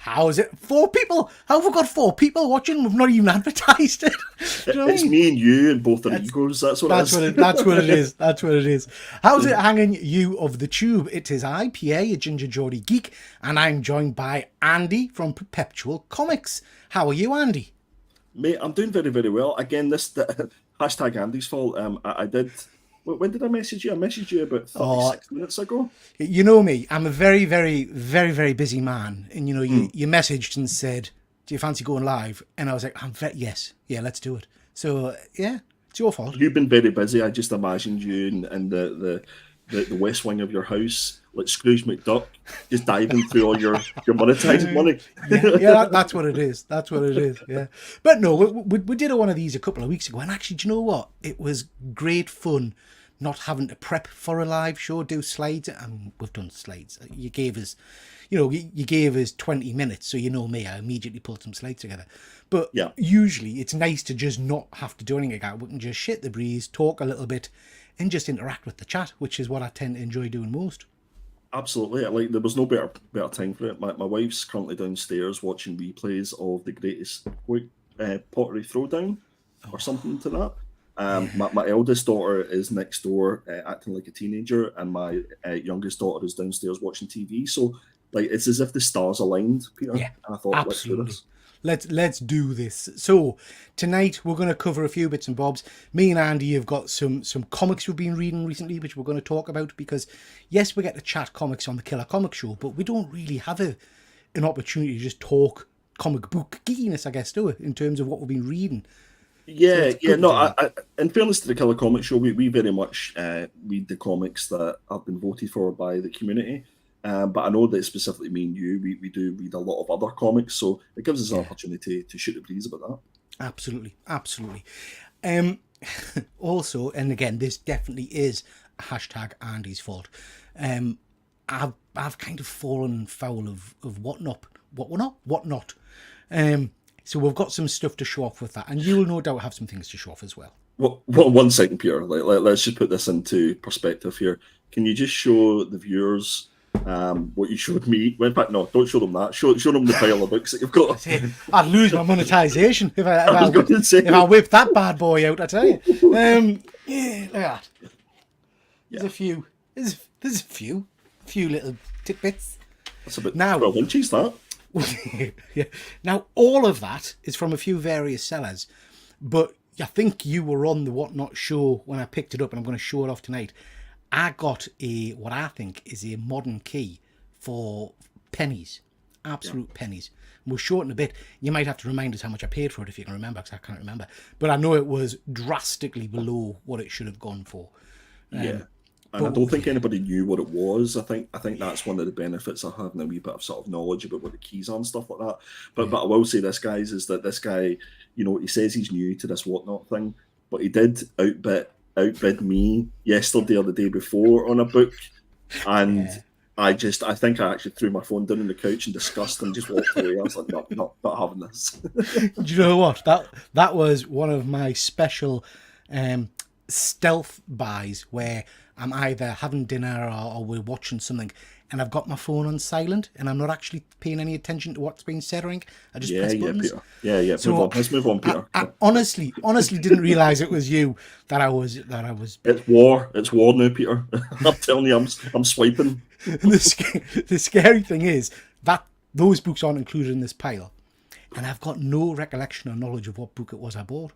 How is it? 4 people? How have we got 4 people watching? We've not even advertised it. Do you know what I It's mean? me and you and both our egos. That's what it That's is. what it is. That's what it is. How's it hanging, you of the tube? It is I, PA, a Ginger Geordie geek, and I'm joined by Andy from Perpetual Comics. How are you, Andy? Mate, I'm doing very, very well. Again, hashtag Andy's fault. I did. When did I message you? I messaged you about Oh, 36 minutes ago. you know me. I'm a very, very, very, very busy man. And, Hmm. you messaged and said, do you fancy going live? And I was like, yes. Yeah, let's do it. So, yeah, it's your fault. You've been very busy. I just imagined you in the west wing of your house, like Scrooge McDuck, just diving through all your monetized money. That's what it is. That's what it is. Yeah, but no, we did one of these a couple of weeks ago, and actually, do you know what? It was great fun, not having to prep for a live show, do slides, and we've done slides. You gave us, you gave us 20 minutes, so you know me, I immediately pulled some slides together. But Yeah. usually, it's nice to just not have to do anything like that. We can just shit the breeze, talk a little bit, and just interact with the chat, which is what I tend to enjoy doing most. Absolutely. Like there was no better time for it. My wife's currently downstairs watching replays of the greatest pottery throwdown or something to that. My eldest daughter is next door acting like a teenager, and my youngest daughter is downstairs watching TV. So like it's as if the stars aligned, Peter. Yeah, And I thought, let's do absolutely. this. Let's do this. So tonight we're going to cover a few bits and bobs. Me and Andy have got some comics we've been reading recently, which we're going to talk about because yes, we get to chat comics on the Killer Comic Show, but we don't really have an opportunity to just talk comic book geekiness, I guess, do it in terms of what we've been reading. Yeah, it's yeah. good to No, do that. in fairness to the Killer Comic Show, we very much read the comics that have been voted for by the community. But I know that specifically me and you, we do read a lot of other comics, so it gives us an Yeah, opportunity to shoot the breeze about that. absolutely, absolutely. Um, also, and again, this definitely is a hashtag Andy's fault. Um, I've kind of fallen foul of whatnot. So we've got some stuff to show off with that, and you'll no doubt have some things to show off as well. Well, 1 second, Peter. Let's just put this into perspective here. Can you just show the viewers what you showed me? Well, in fact, no, don't show them that. Show them the pile of books that you've got. I'd lose my monetization if I was going to say, if I whip that bad boy out. I tell you. Yeah, look at that. There's yeah, a few. There's a few little tidbits. that's about Now, 12 inches. That. yeah. Now, all of that is from a few various sellers, but I think you were on the Whatnot show when I picked it up, and I'm going to show it off tonight. I got what I think is a modern key for pennies, absolute pennies. We'll show it in a bit. You might have to remind us how much I paid for it if you can remember, because I can't remember. But I know it was drastically below what it should have gone for. Yeah. And I But don't think anybody knew what it was. I think that's one of the benefits of having a wee bit of sort of knowledge about what the keys are and stuff like that. But I will say this, guys, is that this guy, he says he's new to this whatnot thing, but he did outbid me yesterday or the day before on a book, and yeah. I think I actually threw my phone down on the couch in disgust and just walked away. I was like, no, not having this. Do you know what? That was one of my special stealth buys where I'm either having dinner or we're watching something and I've got my phone on silent and I'm not actually paying any attention to what's being said or anything. I just press buttons. Peter. Yeah. So Move on. Let's move on, Peter. I honestly didn't realize it was you that I was. It's war. It's war now, Peter. I'm telling you, I'm swiping. The scary thing is that those books aren't included in this pile, and I've got no recollection or knowledge of what book it was I bought.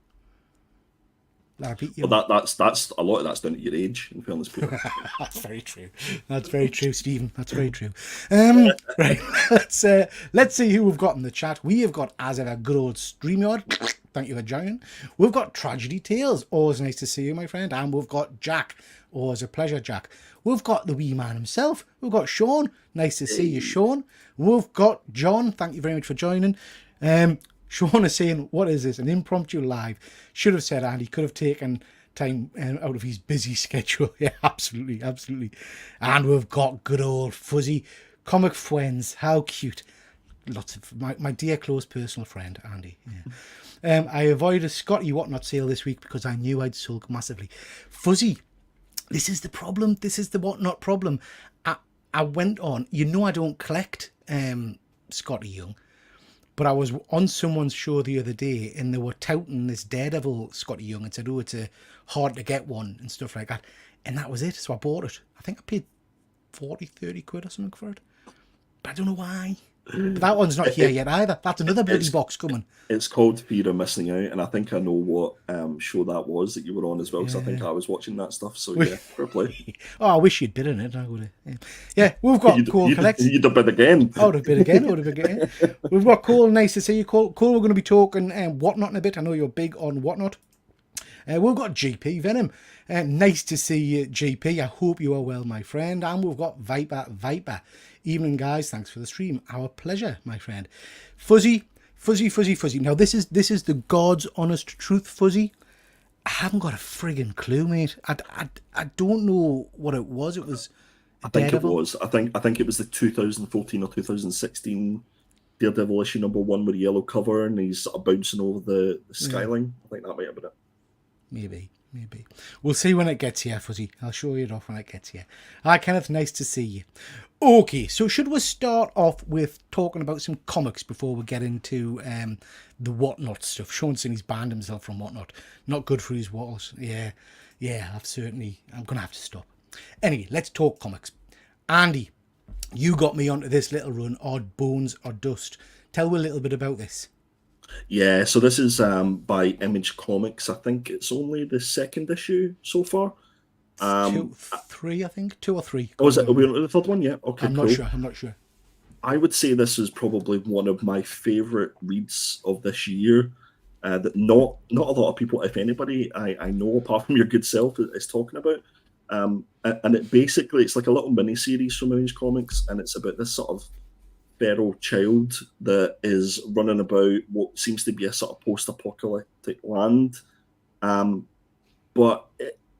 I beat you. Well, that's a lot of that's down to your age. In fairness, Peter. That's very true. That's very true, Stephen. That's very true. Right, let's see who we've got in the chat. We have got, as ever, good old StreamYard. Thank you for joining. We've got Tragedy Tales. Always nice to see you, my friend. And we've got Jack. Always a pleasure, Jack. We've got the wee man himself. We've got Sean. Nice to see you, Sean. We've got John. Thank you very much for joining. Sean is saying, what is this? An impromptu live. Should have said, Andy could have taken time out of his busy schedule. Yeah, absolutely. And we've got good old fuzzy comic friends. How cute. Lots of my dear close personal friend, Andy. Yeah. I avoided a Scotty Whatnot sale this week because I knew I'd sulk massively. Fuzzy, this is the problem. This is the Whatnot problem. I went on, I don't collect Scotty Young. But I was on someone's show the other day and they were touting this Daredevil Scotty Young and said, oh, it's a hard to get one and stuff like that. And that was it. So I bought it. I think I paid 40, 30 quid or something for it. But I don't know why. But that one's not here yet either. That's another bloody box coming. It's called Fear of Missing Out, and I think I know what show that was that you were on as well, because I think I was watching that stuff. So yeah, fair play. Oh, I wish you'd been in it. I would have. Yeah, we've got Cole Collects. You'd have been again. I would have been again. We've got Cole. Nice to see you, Cole. Cole, we're going to be talking Whatnot in a bit. I know you're big on Whatnot. We've got GP Venom. Nice to see you, GP. I hope you are well, my friend. And we've got Viper. Evening, guys. Thanks for the stream. Our pleasure, my friend. Fuzzy. Now, this is the God's honest truth, Fuzzy. I haven't got a friggin' clue, mate. I don't know what it was. It was. I think it was the 2014 or 2016 Daredevil issue #1 with a yellow cover, and he's sort of bouncing over the skyline. I think that might have been it. Maybe. We'll see when it gets here, Fuzzy. I'll show you it off when it gets here. Hi, Kenneth. Nice to see you. Okay, so should we start off with talking about some comics before we get into the Whatnot stuff? Sean said he's banned himself from Whatnot. Not good for his walls. Yeah, I'm going to have to stop. Anyway, let's talk comics. Andy, you got me onto this little run, Odd Bones or Dust. Tell me a little bit about this. Yeah, so this is by Image Comics. I think it's only the second issue so far. 2 or 3. Oh, is it? Are we on the third one? Yeah. Okay. I'm not sure. I would say this is probably one of my favourite reads of this year. That not a lot of people, if anybody, I know apart from your good self, is talking about. And it's like a little mini series from Image Comics, and it's about this sort of feral child that is running about what seems to be a sort of post-apocalyptic land, but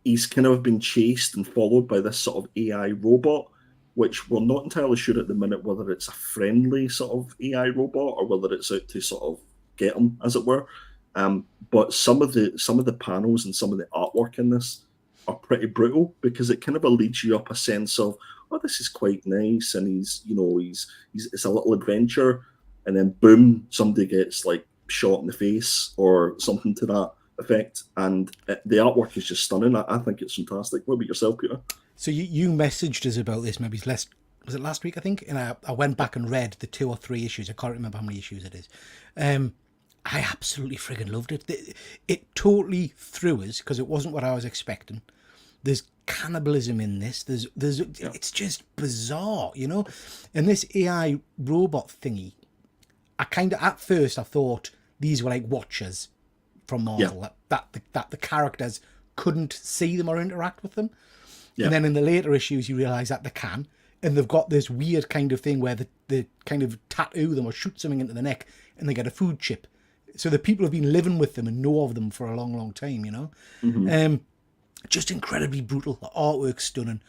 he's kind of been chased and followed by this sort of AI robot, which we're not entirely sure at the minute whether it's a friendly sort of AI robot or whether it's out to sort of get him, as it were. But some of the panels and some of the artwork in this are pretty brutal, because it kind of leads you up a sense of, oh, this is quite nice, and he's it's a little adventure, and then boom, somebody gets like shot in the face or something to that effect, and the artwork is just stunning. I think it's fantastic. What about yourself, Peter? So you messaged us about this maybe was it last week, I think, and I went back and read the 2 or 3 issues. I can't remember how many issues it is. I absolutely friggin' loved it. It totally threw us, because it wasn't what I was expecting. There's cannibalism in this. It's just bizarre, you know. And this AI robot thingy, at first I thought these were like Watchers from Marvel, that the characters couldn't see them or interact with them. Yeah. And then in the later issues you realise that they can, and they've got this weird kind of thing where they kind of tattoo them or shoot something into the neck and they get a food chip. So the people have been living with them and know of them for a long, long time, you know. Mm-hmm. Just incredibly brutal. The artwork's stunning.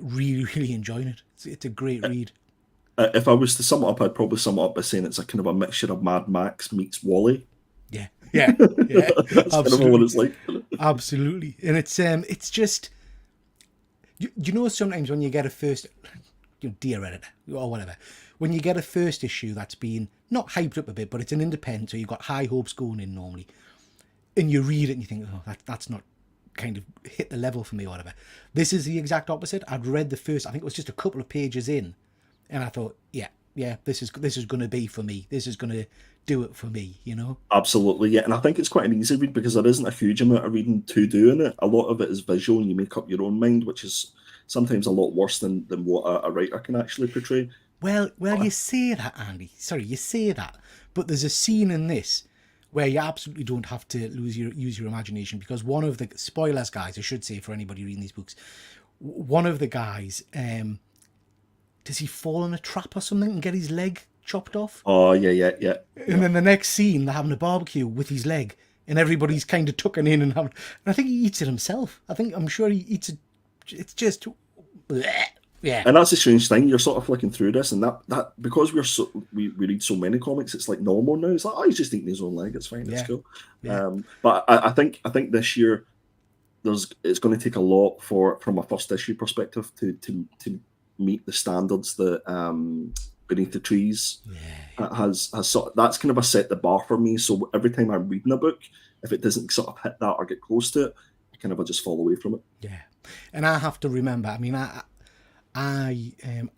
Really, really enjoying it. It's a great read. If I was to sum it up, I'd probably sum it up by saying it's a kind of a mixture of Mad Max meets Wall-E. Yeah. That's kind of what it's like. Absolutely. And it's just, you know, sometimes when you get a first, Dear Editor or whatever, when you get a first issue that's been not hyped up a bit, but it's an independent, so you've got high hopes going in normally, and you read it and you think, oh, that's not kind of hit the level for me or whatever. This is the exact opposite. I'd read the first, I think it was just a couple of pages in, and I thought, yeah, this is going to be for me. This is going to do it for me, you know? Absolutely, yeah. And I think it's quite an easy read, because there isn't a huge amount of reading to do in it. A lot of it is visual, and you make up your own mind, which is sometimes a lot worse than what a writer can actually portray. Well, you say that, Andy. Sorry, you say that. But there's a scene in this where you absolutely don't have to use your imagination, because one of the spoilers, guys, I should say for anybody reading these books, one of the guys, does he fall in a trap or something and get his leg chopped off? Oh, yeah. And then the next scene, they're having a barbecue with his leg, and everybody's kind of tucking in and having. And I think he eats it himself. I'm sure he eats it. It's just. Bleh. Yeah, and that's the strange thing. You're sort of flicking through this, and that because we read so many comics, it's like normal now. It's like, oh, he's just eating his own leg. It's fine. It's cool. Yeah. But I think this year it's going to take a lot from a first issue perspective to meet the standards that Beneath the Trees has sort of, that's kind of a set the bar for me. So every time I'm reading a book, if it doesn't sort of hit that or get close to it, I kind of just fall away from it. Yeah, and I have to remember. I mean, I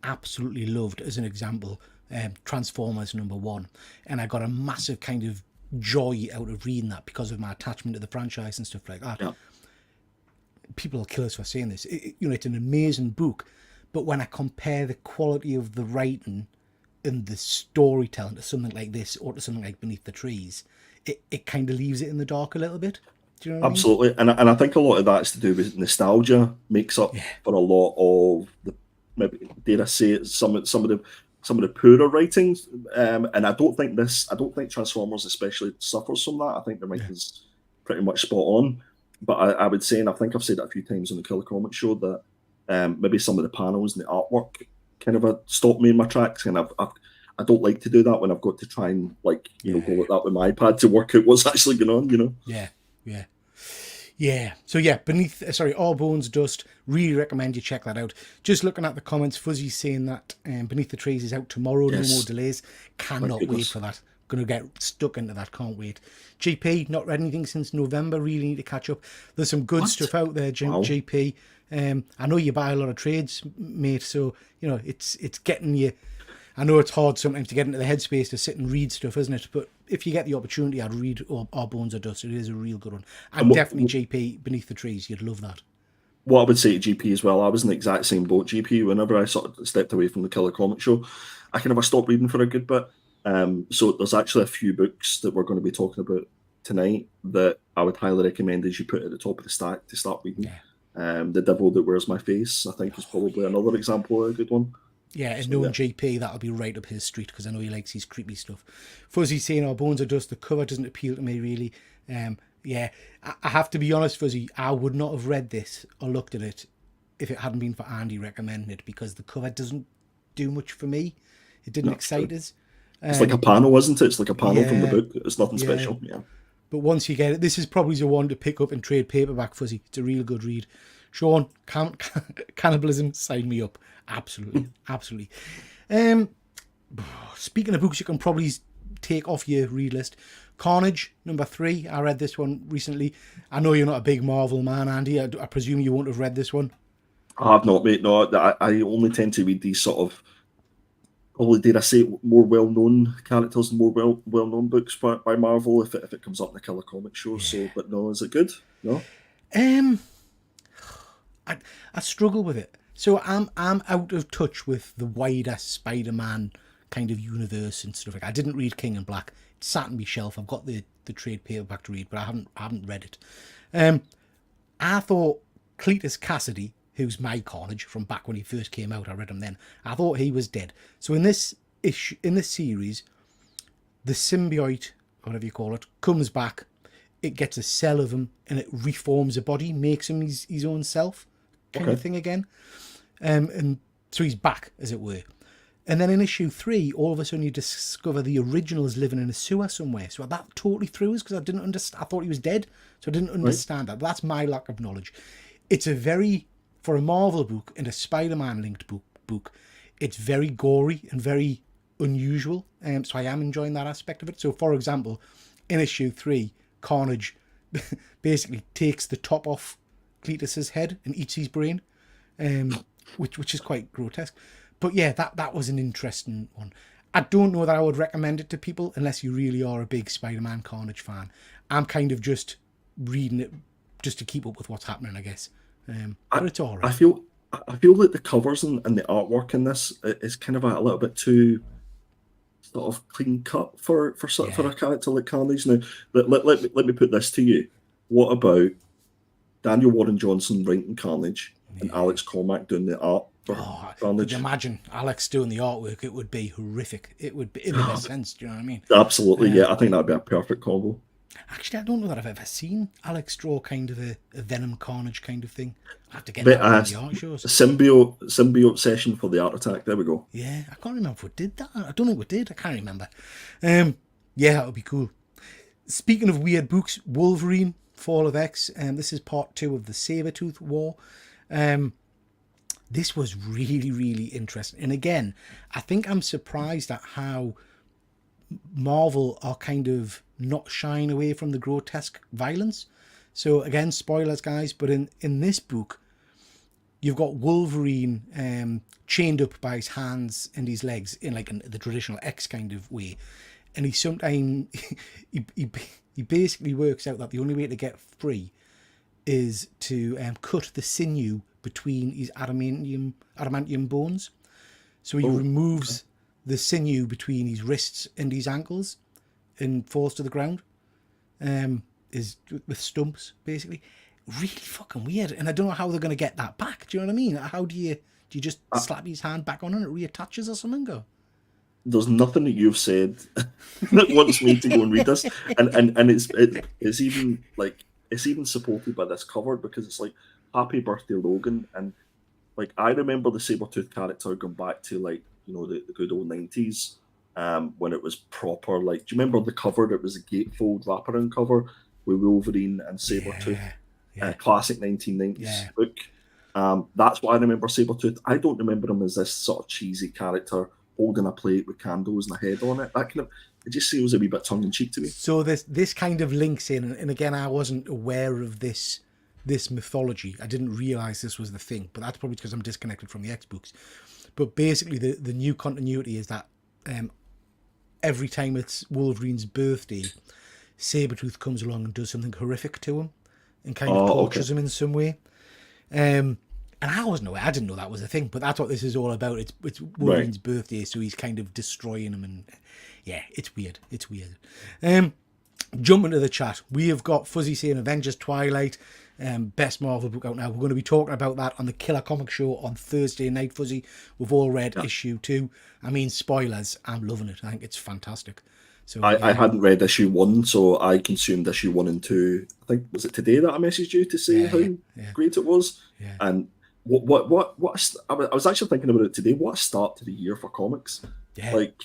absolutely loved, as an example, Transformers #1, and I got a massive kind of joy out of reading that because of my attachment to the franchise and stuff like that. Yeah. People will kill us for saying this. It's an amazing book, but when I compare the quality of the writing and the storytelling to something like this or to something like Beneath the Trees, it kind of leaves it in the dark a little bit. Do you know what Absolutely, and I think a lot of that's to do with nostalgia. Makes up for a lot of the, maybe dare I say it, some of the poorer writings. And I don't think Transformers especially suffers from that. I think the writing's pretty much spot on. But I would say, and I think I've said it a few times on the Killer Comic Show, that maybe some of the panels and the artwork kind of stopped me in my tracks, and I don't like to do that when I've got to try and go like that with my iPad to work out what's actually going on. Yeah. So All Bones Dust. Really recommend you check that out. Just looking at the comments, Fuzzy's saying that Beneath the Trees is out tomorrow. No more delays. Cannot wait for that. Going to get stuck into that. Can't wait. GP, not read anything since November. Really need to catch up. There's some good stuff out there, GP. I know you buy a lot of trades, mate. So it's getting you. I know it's hard sometimes to get into the headspace to sit and read stuff, isn't it? But if you get the opportunity, I'd read Our Bones of Dust. It is a real good one. And definitely GP, Beneath the Trees. You'd love that. What I would say to GP as well, I was in the exact same boat, GP. Whenever I sort of stepped away from the Killer Comic Show, I kind of stopped reading for a good bit. So there's actually a few books that we're going to be talking about tonight that I would highly recommend as you put at the top of the stack to start reading. The Devil That Wears My Face, I think, is probably another example of a good one. Yeah, and knowing GP, that'll be right up his street because I know he likes his creepy stuff. Fuzzy saying Our Bones of Dust, the cover doesn't appeal to me really. I have to be honest, Fuzzy, I would not have read this or looked at it if it hadn't been for Andy recommending it, because the cover doesn't do much for me. It didn't excite us. It's like a panel, isn't it? It's like a panel from the book. It's nothing special. Yeah. But once you get it, this is probably the one to pick up and trade paperback, Fuzzy. It's a real good read. Sean, Cannibalism, sign me up. Absolutely. Speaking of books you can probably take off your read list, Carnage #3. I read this one recently. I know you're not a big Marvel man, Andy. I presume you won't have read this one. I have not, mate. No, I only tend to read these sort of, probably dare I say, more well-known characters and more well-known books by Marvel if it comes up in the Killer Comic Show. So, but no, is it good? No. I struggle with it. So I'm out of touch with the wider Spider-Man kind of universe and stuff like that. I didn't read King in Black. It sat on my shelf. I've got the trade paperback to read, but I haven't read it. I thought Cletus Cassidy, who's my Carnage from back when he first came out, I read him then. I thought he was dead. So in this series, the symbiote, whatever you call it, comes back. It gets a cell of him and it reforms a body, makes him his own self kind of thing again. And so he's back, as it were. And then in issue 3, all of a sudden you discover the original is living in a sewer somewhere. So that totally threw us because I didn't understand. I thought he was dead, so I didn't understand that. That's my lack of knowledge. It's for a Marvel book and a Spider-Man linked book, it's very gory and very unusual. So I am enjoying that aspect of it. So for example, in issue 3, Carnage basically takes the top off Cletus's head and eats his brain, which is quite grotesque. But yeah, that was an interesting one. I don't know that I would recommend it to people unless you really are a big Spider-Man Carnage fan. I'm kind of just reading it just to keep up with what's happening, I guess. But it's all right. I feel like the covers and the artwork in this is kind of a little bit too sort of clean cut for a character like Carnage. Now, let me put this to you. What about Daniel Warren Johnson writing Carnage and Alex Cormack doing the art for Carnage? Could you imagine Alex doing the artwork? It would be horrific. It would be in the best sense. Do you know what I mean? Absolutely, yeah. I think that'd be a perfect combo. Actually, I don't know that I've ever seen Alex draw kind of a Venom Carnage kind of thing. I have to get that on the art shows. Symbiote session for the Art Attack. There we go. Yeah, I can't remember if we did that. I don't think we did. I can't remember. Yeah, that would be cool. Speaking of weird books, Wolverine, Fall of X, and this is part 2 of the Sabretooth War. this was really, really interesting. And again, I think I'm surprised at how Marvel are kind of not shying away from the grotesque violence. So again, spoilers, guys, but in this book, you've got Wolverine chained up by his hands and his legs in like the traditional X kind of way, and he sometimes he basically works out that the only way to get free is to cut the sinew between his adamantium bones. So he removes the sinew between his wrists and his ankles and falls to the ground. Is with stumps basically. Really fucking weird, and I don't know how they're going to get that back. Do you know what I mean? How do you just slap his hand back on and it reattaches or something? Go. There's nothing that you've said that wants me to go and read this, and it's even like it's even supported by this cover because it's like Happy Birthday Logan, and like I remember the Sabretooth character going back to like the good old 90s when it was proper. Like, do you remember the cover that was a gatefold wraparound cover with Wolverine and Sabretooth? Yeah. Classic 1990s book. That's what I remember Sabretooth. I don't remember him as this sort of cheesy character holding a plate with candles and a head on it. That kind of, it just seems a wee bit tongue in cheek to me. So this kind of links in, and again, I wasn't aware of this mythology. I didn't realize this was the thing, but that's probably because I'm disconnected from the X books. But basically, the new continuity is that every time it's Wolverine's birthday, Sabretooth comes along and does something horrific to him and kind of tortures him in some way. And I wasn't aware. I didn't know that was a thing, but that's what this is all about. It's Wolverine's birthday, so he's kind of destroying him, and yeah, it's weird. It's weird. Jump into the chat. We have got Fuzzy saying Avengers Twilight, best Marvel book out now. We're going to be talking about that on the Killer Comic Show on Thursday night, Fuzzy. We've all read issue 2. I mean, spoilers. I'm loving it. I think it's fantastic. So I hadn't read issue 1, so I consumed issue 1 and 2. I think was it today that I messaged you to say how great it was. Yeah. And what I was actually thinking about it today. What a start to the year for comics. Yeah. Like,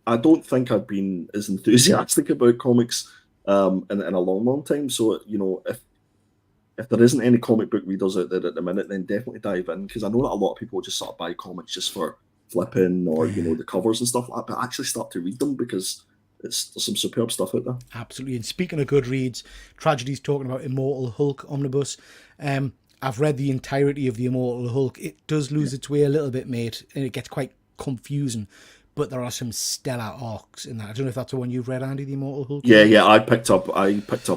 I don't think I've been as enthusiastic about comics in a long time. So if there isn't any comic book readers out there at the minute, then definitely dive in, because I know that a lot of people just sort of buy comics just for flipping or the covers and stuff like that, but actually start to read them because there's some superb stuff out there. Absolutely. And speaking of good reads, Tragedy's talking about Immortal Hulk Omnibus. I've read the entirety of the Immortal Hulk. It does lose its way a little bit, mate, and it gets quite confusing. But there are some stellar arcs in that. I don't know if that's the one you've read, Andy, the Immortal Hulk. Yeah. I picked up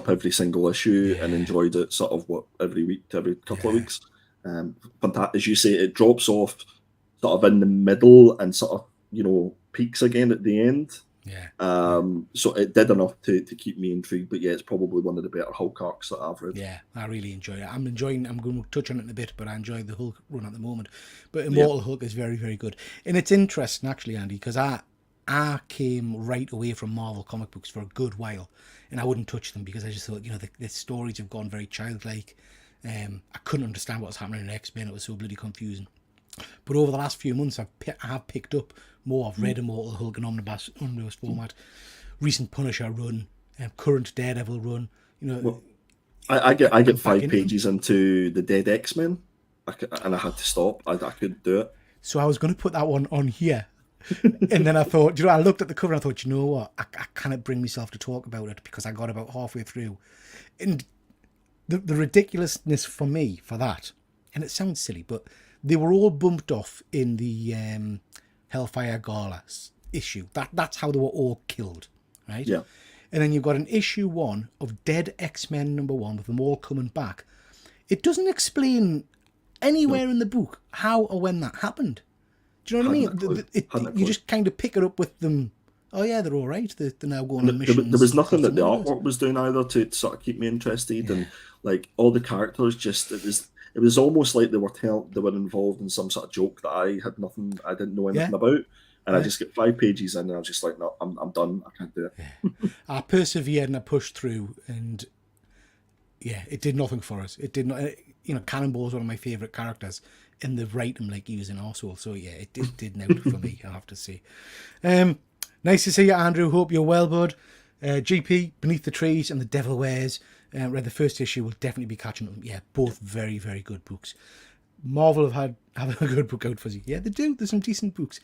every single issue and enjoyed it sort of every couple of weeks. As you say, it drops off sort of in the middle and sort of peaks again at the end. Yeah. So it did enough to keep me intrigued, but yeah, it's probably one of the better Hulk arcs that I've read. Yeah, I really enjoy it. I'm going to touch on it in a bit, but I enjoy the Hulk run at the moment. But Immortal Hulk is very, very good. And it's interesting, actually, Andy, because I came right away from Marvel comic books for a good while, and I wouldn't touch them because I just thought, the stories have gone very childlike. I couldn't understand what was happening in X-Men. It was so bloody confusing. But over the last few months, I have picked up more. I've read Immortal Hulk in omnibus format, recent Punisher run, current Daredevil run. I get 5 pages into the Dead X-Men, and I had to stop. I couldn't do it. So I was going to put that one on here, and then I thought, I looked at the cover and I thought, you know what, I can't bring myself to talk about it because I got about halfway through, and the ridiculousness for me for that, and it sounds silly, but they were all bumped off in the Hellfire Gala issue. That's how they were all killed, right? Yeah. And then you've got an issue 1 of Dead X-Men #1 with them all coming back. It doesn't explain anywhere in the book how or when that happened. Do you know what I mean? You just kind of pick it up with them. Oh yeah, they're all right. They're now going on missions. There was nothing that the artwork was doing either to sort of keep me interested, and like all the characters, just it was almost like they were involved in some sort of joke that I didn't know anything about, and I just get 5 pages in, and I was just like, no, I'm done. I can't do it. Yeah. I persevered and I pushed through, and it did nothing for us. It did not. Cannonball is one of my favourite characters, and they write him like he was an arsehole. So yeah, it did nothing for me, I have to say. Nice to see you, Andrew. Hope you're well, bud. GP, Beneath the Trees and The Devil Wears. Read the first issue. Will definitely be catching them. Yeah, both very, very good books. Marvel have had Have a good book out, Fuzzy. Yeah, they do. There's some decent books.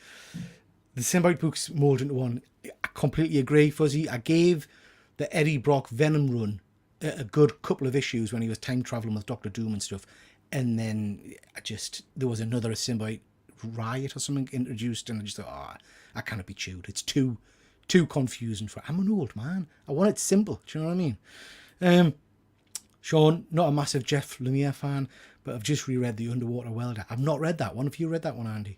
The Symbiote books mould into one. I completely agree, Fuzzy. I gave the Eddie Brock Venom run a good couple of issues when he was time traveling with Doctor Doom and stuff, and then there was another Symbiote riot or something introduced, and I just thought, I cannot be chewed. It's too confusing for. I'm an old man. I want it simple. Do you know what I mean? Sean, not a massive Jeff Lemire fan, but I've just reread The Underwater Welder. I've not read that one. Have you read that one, Andy?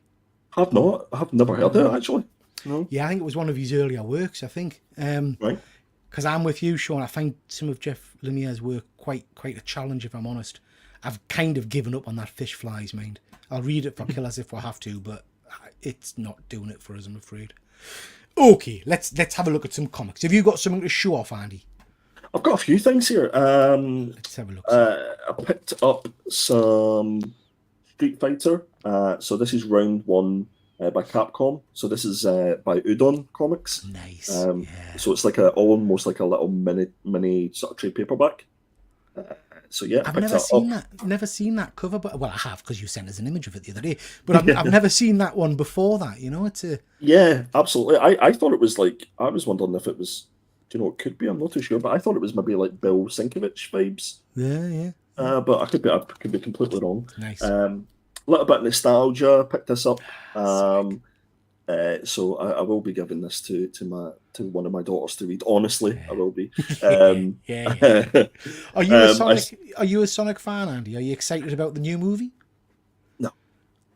Have not. I've never heard of it, actually. No. Yeah, I think it was one of his earlier works, I think. Right. Because I'm with you, Sean. I find some of Jeff Lemire's work quite a challenge, if I'm honest. I've kind of given up on that Fish Flies, mind. I'll read it for Killers if we have to, but it's not doing it for us, I'm afraid. Okay, let's have a look at some comics. Have you got something to show off, Andy? I've got a few things here. Let's have a look. I picked up some Street Fighter. So this is round 1 by Capcom. So this is by Udon Comics. Nice. Yeah. So it's like almost like a little mini sort of trade paperback. So yeah, I've never seen that cover, but well, I have because you sent us an image of it the other day. But I've never seen that one before that. You know, it's a absolutely. I thought it was like I was wondering if it was. Do you know, it could be. I'm not too sure, but I thought it was maybe like Bill Sienkiewicz vibes. Yeah. But I could be completely wrong. Nice. A little bit of nostalgia. Picked this up. So I will be giving this to one of my daughters to read. Honestly, I will be. Yeah. Are you a Sonic fan, Andy? Are you excited about the new movie?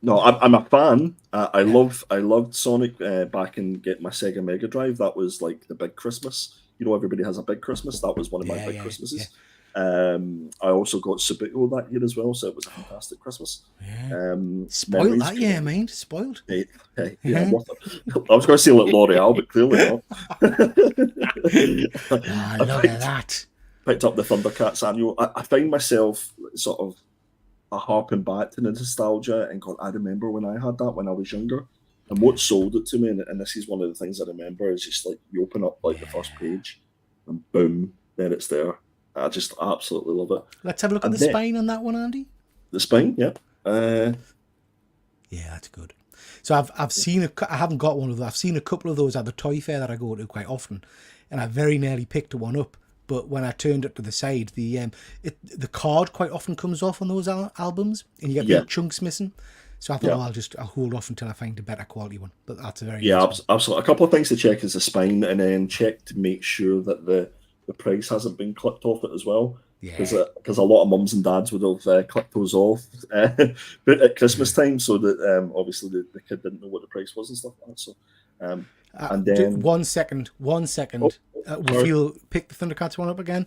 No, I'm a fan. I loved Sonic back in getting my Sega Mega Drive. That was like the big Christmas. You know, everybody has a big Christmas. That was one of my big Christmases. Yeah. I also got Subico that year as well, so it was a fantastic Christmas. Yeah. Spoiled that year, mind. Spoiled. Hey, yeah. I was going to say like L'Oreal, but clearly not. Look at that. Picked up the Thundercats annual. I find myself sort of harping back to the nostalgia and going, I remember when I had that when I was younger. And what sold it to me, and this is one of the things I remember, is just like you open up like the first page and boom, there it's there. I just absolutely love it. Let's have a look at the spine on that one, Andy. The spine, yeah. Yeah, that's good. So I've seen I haven't got one of those. I've seen a couple of those at the toy fair that I go to quite often, and I very nearly picked one up. But when I turned it to the side, the card quite often comes off on those albums, and you get big chunks missing. So I thought I'll hold off until I find a better quality one. But that's a very nice absolutely. A couple of things to check is the spine, and then check to make sure that the price hasn't been clipped off it as well. Because a lot of mums and dads would have clipped those off at Christmas time, so that obviously the kid didn't know what the price was and stuff like that. So, and then 1 second. We'll pick the Thundercats one up again.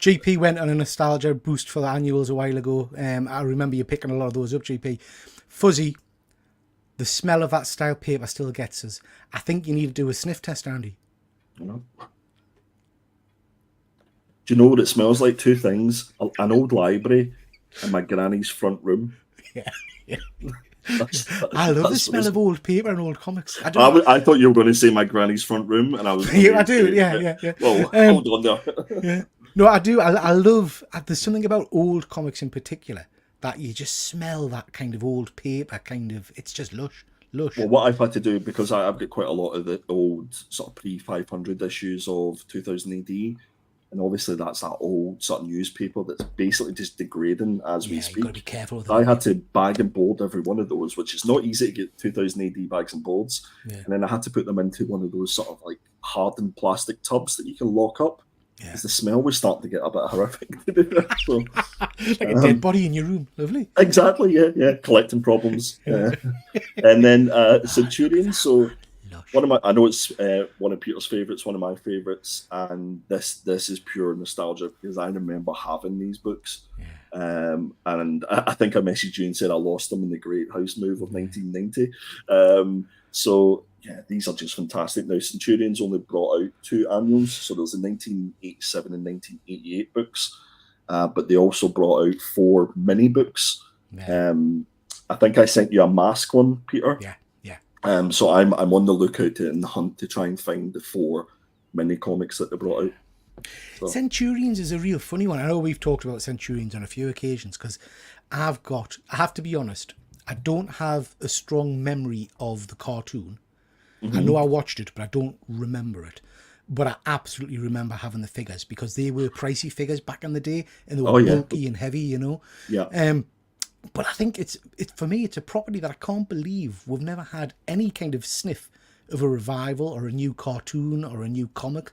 GP went on a nostalgia boost for the annuals a while ago. I remember you picking a lot of those up, GP. Fuzzy, the smell of that style paper still gets us. I think you need to do a sniff test, Andy. Do you know what it smells like? Two things: an old library and my granny's front room. Yeah. I love the smell of old paper and old comics. I thought you were going to say my granny's front room, and I was. I do. Yeah. Well, hold on there. Yeah. No, I do. I love. There's something about old comics in particular that you just smell that kind of old paper. It's just lush. Well, what I've had to do, because I've got quite a lot of the old sort of pre-500 issues of 2000 AD. And obviously that's that old sort of newspaper that's basically just degrading as we speak. You've got to be careful with that. I had to bag and board every one of those, which is not easy to get 2000 AD bags and boards. Yeah. And then I had to put them into one of those sort of like hardened plastic tubs that you can lock up. Because the smell was starting to get a bit horrific. So, like a dead body in your room. Lovely. Exactly, yeah. Collecting problems. And then Centurion. So I know it's one of Peter's favourites, one of my favourites, and this is pure nostalgia because I remember having these books. And I think I messaged you and said I lost them in the Great House Move of 1990. So yeah, these are just fantastic. Now Centurion's only brought out 2 annuals, so there's the 1987 and 1988 books, but they also brought out 4 mini books. I think I sent you a mask one, Peter. Yeah. So I'm on the lookout and the hunt to try and find the 4 mini comics that they brought out. So. Centurions is a real funny one. I know we've talked about Centurions on a few occasions because I have to be honest, I don't have a strong memory of the cartoon. I Hmm. know I watched it, but I don't remember it. But I absolutely remember having the figures because they were pricey figures back in the day, and they were Oh yeah, bulky and heavy, you know. yeah. But I think it's for me, it's a property that I can't believe we've never had any kind of sniff of a revival or a new cartoon or a new comic,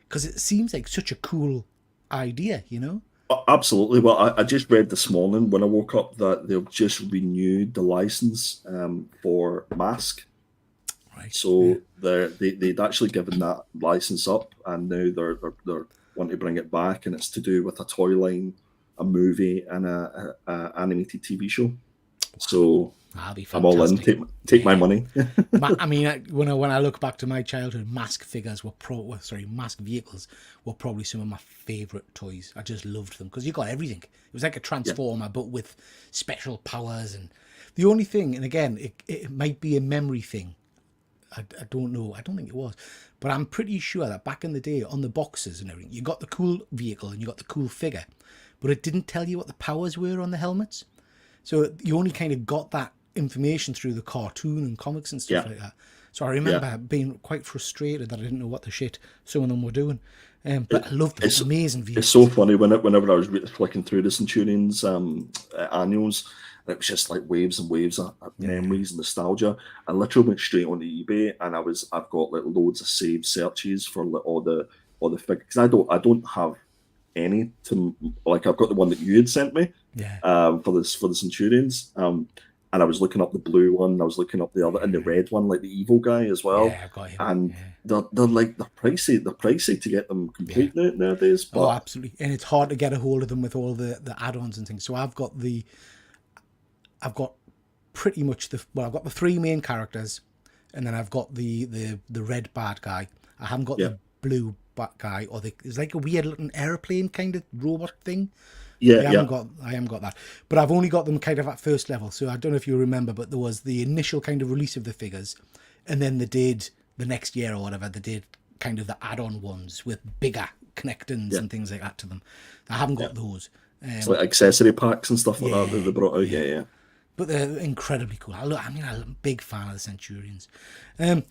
because it seems like such a cool idea, you know. Absolutely. Well, I just read this morning when I woke up that they've just renewed the license for Mask. Right. Yeah. So they'd actually given that license up, and now they're wanting to bring it back, and it's to do with a toy line, a movie, and a animated TV show. So That'll be I'm all in. fantastic. Take my Yeah. money. I mean, when I look back to my childhood, mask figures mask vehicles were probably some of my favourite toys. I just loved them because you got everything. It was like a Yeah. transformer, but with special powers. And the only thing, and again, it might be a memory thing. I don't know. I don't think it was, but I'm pretty sure that back in the day, on the boxes and everything, you got the cool vehicle and you got the cool figure, but it didn't tell you what the powers were on the helmets. So you only kind of got that information through the cartoon and comics and stuff Yeah. like that. So I Yeah. remember being quite frustrated that I didn't know what the shit some of them were doing. But It, I loved them. it's Amazing it's so vehicles. funny whenever I was flicking through the Centurions annuals, it was just like waves and waves of Yeah. memories and nostalgia. I literally went straight onto eBay, and I've got like loads of saved searches for like all the figures, because I don't have any to, like, I've got the one that you had sent me Yeah. for the Centurions. And I was looking up the blue one, I was looking up the other, and the red one, like the evil guy as well. Yeah, I've got him. And Yeah. they're like they're pricey to get them Yeah. complete nowadays. Oh, But absolutely. And it's hard to get a hold of them with all the add-ons and things. So I've got pretty much I've got the three main characters, and then I've got the red bad guy. I haven't got yeah, the blue bad guy, or it's like a weird looking airplane kind of robot thing. yeah, yeah, I haven't got that, but I've only got them kind of at first level. So I don't know if you remember, but there was the initial kind of release of the figures, and then they did the next year or whatever. They did kind of the add-on ones with bigger connectings yeah. and things like that to them. I haven't Yeah. got those. It's like accessory packs and stuff like that that Yeah, they brought out. yeah. Yeah, yeah. But they're incredibly cool. I'm a big fan of the Centurions.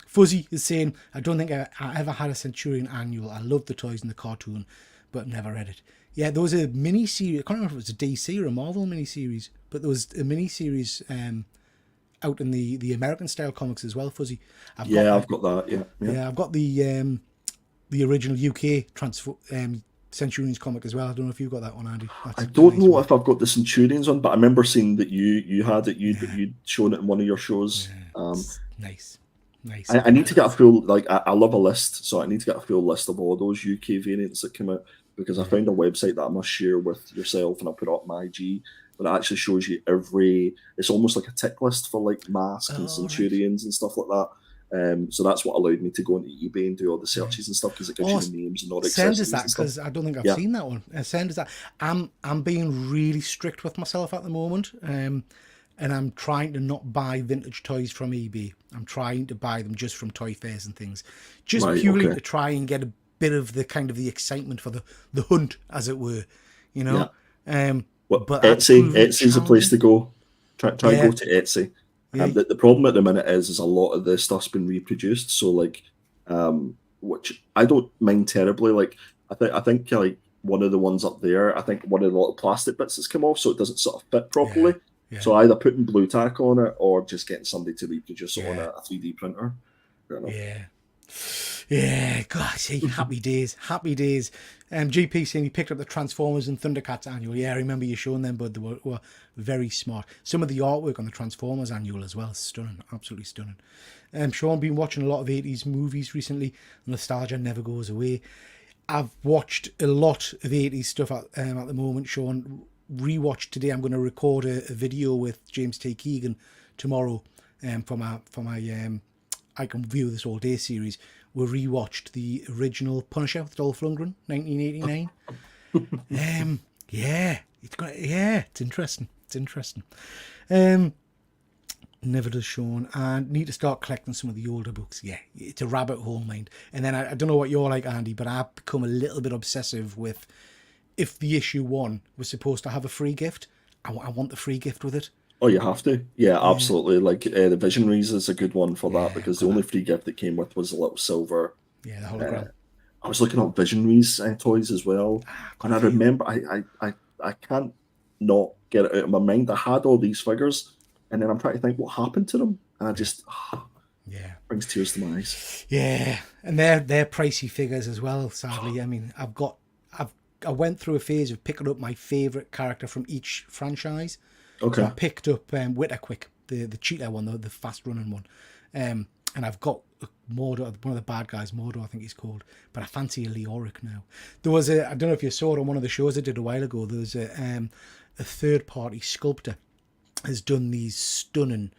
Fuzzy is saying, I don't think I ever had a Centurion annual. I loved the toys in the cartoon, but never read it. Yeah, there was a mini series. I can't remember if it was a DC or a Marvel mini series, but there was a mini series out in the American style comics as well. Fuzzy, I've got Yeah, that. I've got that. Yeah, yeah. Yeah, I've got the original UK Centurions comic as well. I don't know if you've got that one, Andy. That's I a don't nice know one. if I've got the Centurions on, but I remember seeing that you had it. You'd shown it in one of your shows. Nice, nice. I need to get a full, like, I love a list, so I need to get a full list of all those UK variants that come out, because I found a website that I must share with yourself, and I'll put it up my IG, but it actually shows you it's almost like a tick list for like Mask and Oh, right. Centurions and stuff like that. So that's what allowed me to go into eBay and do all the searches and stuff, because it gives Oh, you the names and all the send us accessories that and stuff. because I don't think I've Yeah, seen that one. Send us that. I'm being really strict with myself at the moment, and I'm trying to not buy vintage toys from eBay. I'm trying to buy them just from toy fairs and things, just right, purely okay. to try and get a bit of the kind of the excitement for the hunt, as it were, you Yeah. know. Um, Well, but that's proven Etsy's the place challenging. to go. Try go Yeah, to Etsy. yeah, The problem at the minute is a lot of the stuff's been reproduced. So like, which I don't mind terribly. Like, I think like one of the ones up there, I think one of the little plastic bits has come off, so it doesn't sort of fit yeah, properly. yeah, So either putting blue tack on it or just getting somebody to reproduce it on yeah. a 3D printer. I don't know. Yeah. Yeah, God, see, happy days, happy days. GP saying he picked up the Transformers and Thundercats annual. Yeah, I remember you showing them, but they were very smart. Some of the artwork on the Transformers annual as well, stunning, absolutely stunning. Sean, been watching a lot of 80s movies recently. Nostalgia never goes away. I've watched a lot of 80s stuff at the moment, Sean. Rewatched today. I'm going to record a video with James T. Keegan tomorrow for my I Can View This All Day series. We rewatched the original Punisher with Dolph Lundgren, 1989. It's interesting. It's interesting. Never does Sean. And need to start collecting some of the older books. Yeah, it's a rabbit hole, mind. And then I don't know what you're like, Andy, but I've become a little bit obsessive with if the issue one was supposed to have a free gift, I want the free gift with it. Oh, you have to. Yeah, absolutely. Like the Visionaries is a good one for that Yeah, I've because the got only that. free gift that came with was a little silver. Yeah, the Uh, hologram. I was looking up Visionaries toys as well, I've got and a I few. remember I can't not get it out of my mind. I had all these figures, and then I'm trying to think what happened to them, and I Yeah, just yeah, brings tears to my eyes. yeah. And they're pricey figures as well. Sadly, I mean, I've I went through a phase of picking up my favorite character from each franchise. So I Okay. picked up Quick, the cheetah one, the fast running one, and I've got Mordor, one of the bad guys, Mordor, I think he's called. But I fancy a Leoric now. There was I don't know if you saw it on one of the shows I did a while ago. There was a third party sculptor has done these stunning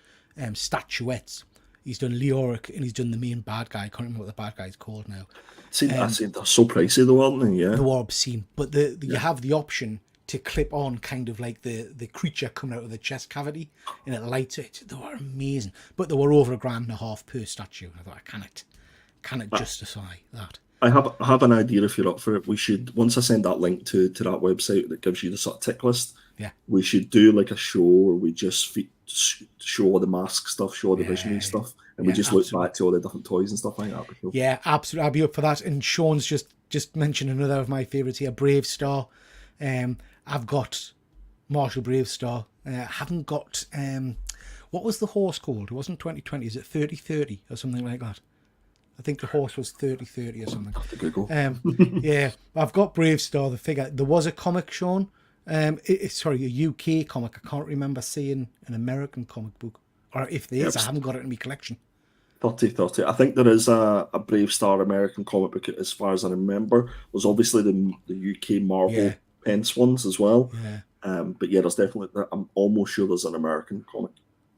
statuettes. He's done Leoric and he's done the main bad guy. I can't remember what the bad guy's called now. I seen they're so pricey though, aren't they? Yeah. The war obscene, but you Yeah. have the option to clip on kind of like the creature coming out of the chest cavity, and it lights it. They were amazing, but they were over £1.50 per statue. I thought I cannot justify that. I have an idea if you're up for it. We should once I send that link to that website that gives you the sort of tick list. Yeah, We should do like a show where we just show all the mask stuff, show all the visionary yeah, stuff, and we yeah, just look absolutely. back to all the different toys and stuff like that. That'd be cool. Yeah, absolutely. I'll be up for that. And Sean's just mentioned another of my favourites here, Brave Star. I've got Marshall Brave Star. I haven't got what was the horse called? It wasn't 2020. Is it 3030 or something like that? I think the horse was 3030 or something. Have to Google. Yeah, I've got Brave Star, the figure. There was a comic, Sean. Sorry, a UK comic. I can't remember seeing an American comic book. Or if there Yeah, is, I haven't got it in my collection. 30. I think there is a Brave Star American comic book as far as I remember. There's obviously the UK Marvel Yeah, Pence ones as well. yeah. But yeah, there's definitely. I'm almost sure there's an American comic.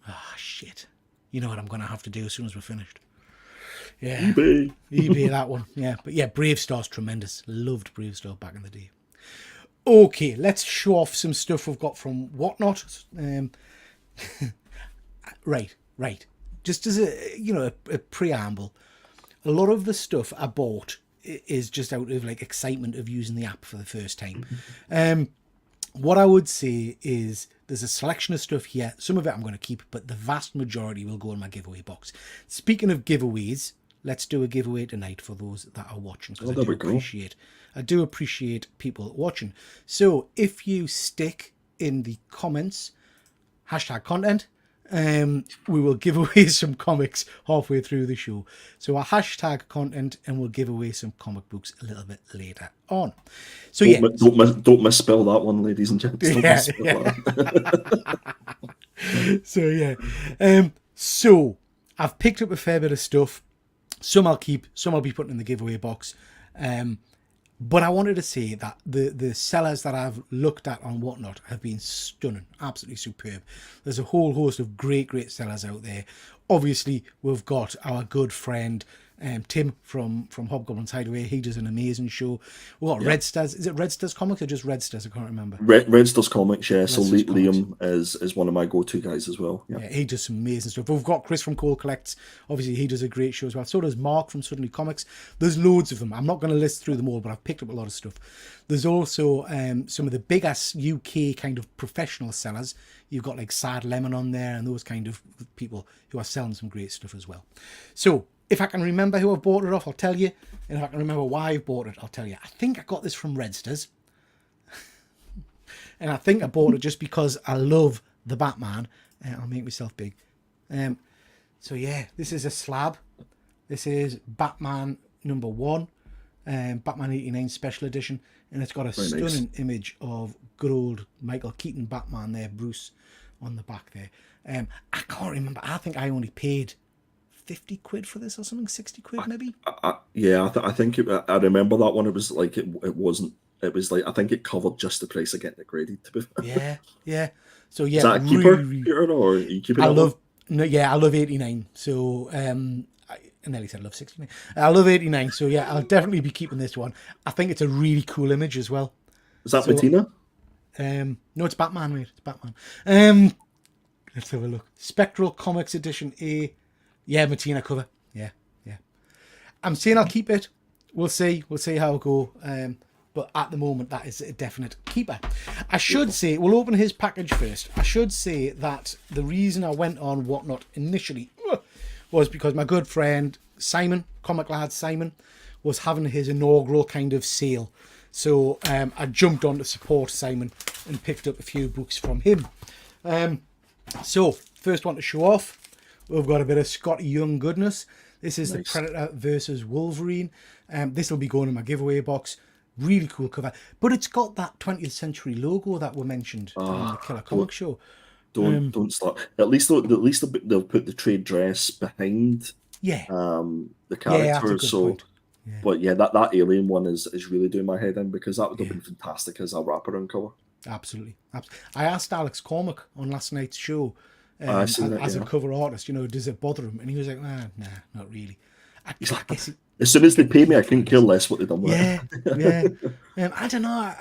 Ah, shit. You know what I'm going to have to do as soon as we're finished. Yeah. eBay. eBay that one. Yeah. But yeah, Brave Star's tremendous. Loved Brave Star back in the day. Okay, let's show off some stuff we've got from Whatnot. Right. Just as a preamble, a lot of the stuff I bought is just out of like excitement of using the app for the first time. What I would say is there's a selection of stuff here. Some of it I'm going to keep, but the vast majority will go in my giveaway box. Speaking of giveaways, let's do a giveaway tonight for those that are watching, because there we go. I do appreciate people watching. So if you stick in the comments #content, we will give away some comics halfway through the show. So a #content, and we'll give away some comic books a little bit later on. So Don't misspell that one, ladies and gents. Don't misspell that. So I've picked up a fair bit of stuff. Some I'll keep, some I'll be putting in the giveaway box. But I wanted to say that the sellers that I've looked at on Whatnot have been stunning, absolutely superb. There's a whole host of great sellers out there. Obviously, we've got our good friend Tim from Hobgoblin's Hideaway. He does an amazing show. We've got Red Stars. Is it Red Stars Comics or just Red Stars? I can't remember. Red Stars Comics, yeah. So Stars Liam is one of my go-to guys as well. Yeah. He does some amazing stuff. We've got Chris from Cole Collects. Obviously, he does a great show as well. So does Mark from Suddenly Comics. There's loads of them. I'm not going to list through them all, but I've picked up a lot of stuff. There's also some of the biggest UK kind of professional sellers. You've got like Sad Lemon on there and those kind of people who are selling some great stuff as well. So if I can remember who I've bought it off, I'll tell you. And if I can remember why I've bought it, I'll tell you. I think I got this from Redsters. And I think I bought it just because I love the Batman. I'll make myself big. So yeah, this is a slab. This is Batman #1, Batman 89 Special Edition. And it's got a stunning image of good old Michael Keaton Batman there, Bruce, on the back there. I can't remember. I think I only paid 50 quid for this or something, 60 quid maybe. I think I remember that one. It was like it wasn't. It was like I think it covered just the price of getting it graded. To be fair. Yeah. So yeah, Is that a keeper, Peter, or are you keeping? I love 89. So I nearly said I love 69. I love 89. So yeah, I'll definitely be keeping this one. I think it's a really cool image as well. Is that Bettina? No, it's Batman, mate. It's Batman. Let's have a look. Spectral Comics Edition A. Yeah, Matina cover. Yeah. I'm saying I'll keep it. We'll see how it go. but at the moment that is a definite keeper. I should say, we'll open his package first. I should say that the reason I went on Whatnot initially was because my good friend Simon, Comic Lad Simon, was having his inaugural kind of sale. So I jumped on to support Simon and picked up a few books from him. So first one to show off, we've got a bit of Scotty Young goodness. This is Nice. the Predator versus Wolverine. This will be going in my giveaway box. Really cool cover, but it's got that 20th century logo that we mentioned on the Killer Comic Show. Don't start. At least they'll put the trade dress behind Yeah, the that's a character. good So, point. Yeah. but yeah, that alien one is really doing my head in, because that would have been fantastic as a wraparound cover. Absolutely. I asked Alex Cormack on last night's show I see that, as a yeah. cover artist, does it bother him? And he was like, nah, not really. I guess it, As soon as they pay me, I couldn't care less what they've done with it. yeah. I don't know.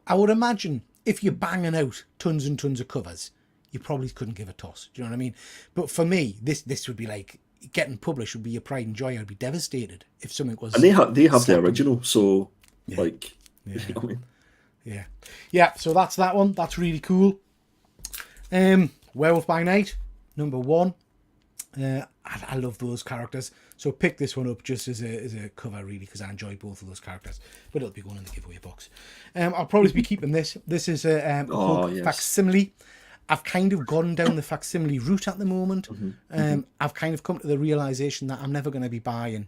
I would imagine if you're banging out tons and tons of covers, you probably couldn't give a toss. Do you know what I mean? But for me, this would be like getting published would be your pride and joy. I'd be devastated if something was. And they have the second. original, so Yeah. like, Yeah. you know what I mean? Yeah. So that's that one. That's really cool. Werewolf by Night, number 1. I love those characters, so pick this one up just as a cover, really, because I enjoy both of those characters. But it'll be going in the giveaway box. I'll probably be keeping this. This is a Hulk yes. facsimile. I've kind of gone down the facsimile route at the moment. I've kind of come to the realization that I'm never going to be buying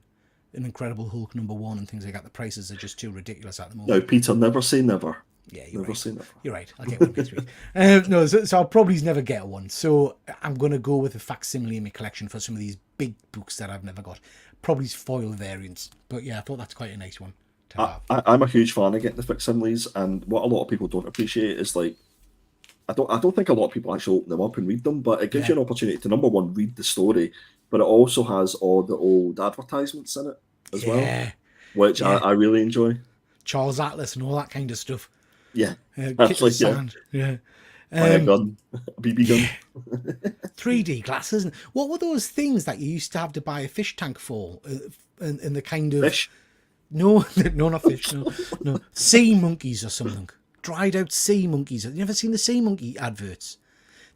an Incredible Hulk number 1 and things like that. The prices are just too ridiculous at the moment. Now, Peter, never say never. Yeah, you're Never right. say never. You're right. I'll get one next week. No, so I'll probably never get one. So I'm going to go with a facsimile in my collection for some of these big books that I've never got. Probably foil variants. But yeah, I thought that's quite a nice one to have. I'm a huge fan of getting the facsimiles, and what a lot of people don't appreciate is, like, I don't think a lot of people actually open them up and read them, but it gives you an opportunity to, number one, read the story, but it also has all the old advertisements in it as well, which I really enjoy. Charles Atlas and all that kind of stuff. Yeah, Kick actually, the sand. Yeah. a gun, a BB gun. 3D glasses. What were those things that you used to have to buy a fish tank for? In the kind of Fish. No, not fish. No, sea monkeys or something. Dried out sea monkeys. Have you ever seen the sea monkey adverts?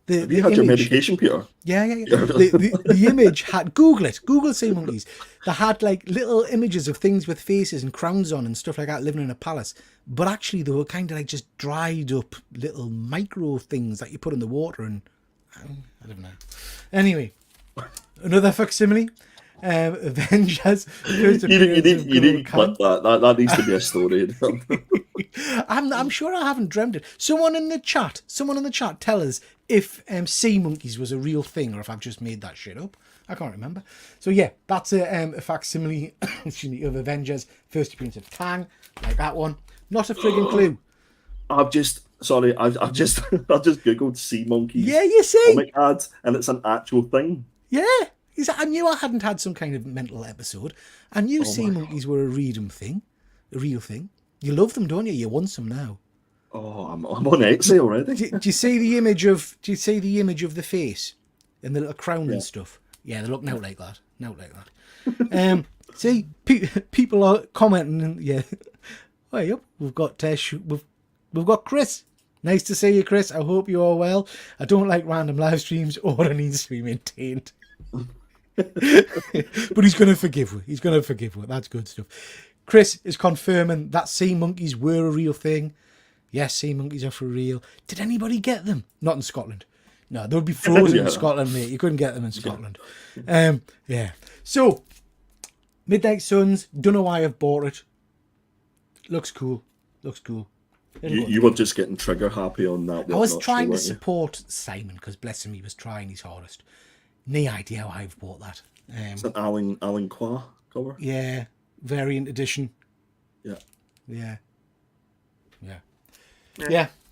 Have you had your medication, Peter? Yeah. The image had, Google sea monkeys. They had like little images of things with faces and crowns on and stuff like that living in a palace. But actually they were kind of like just dried up little micro things that you put in the water, and I don't know. Anyway, another facsimile. Avengers. You need to clip that. That needs to be a story. I'm sure I haven't dreamt it. Someone in the chat tell us if sea monkeys was a real thing or if I've just made that shit up. I can't remember. So yeah, that's a facsimile of Avengers first appearance of Kang, like that one. Not a frigging clue. I've just googled sea monkeys. Yeah, you see. Comic ads, and it's an actual thing. Yeah. I knew I hadn't had some kind of mental episode. I knew sea monkeys were a real thing. You love them, don't you? You want some now. Oh, I'm on Etsy already. Do you see the image of? Do you see the image of the face and the little crown and stuff? Yeah, they look now like that. See, people are commenting. And, yeah, way up. We've got we've got Chris. Nice to see you, Chris. I hope you are well. I don't like random live streams. Order needs to be maintained. But he's going to forgive her. That's good stuff. Chris is confirming that sea monkeys were a real thing. Yes, sea monkeys are for real. Did anybody get them? Not in Scotland. No, they would be frozen in Scotland, mate. You couldn't get them in Scotland. Yeah. So, Midnight Suns. Don't know why I've bought it. Looks cool. You were just getting trigger happy on that. I was trying to support Simon because, bless him, he was trying his hardest. No idea how I've bought that. It's an Alan Qua cover. Yeah, variant edition. Yeah.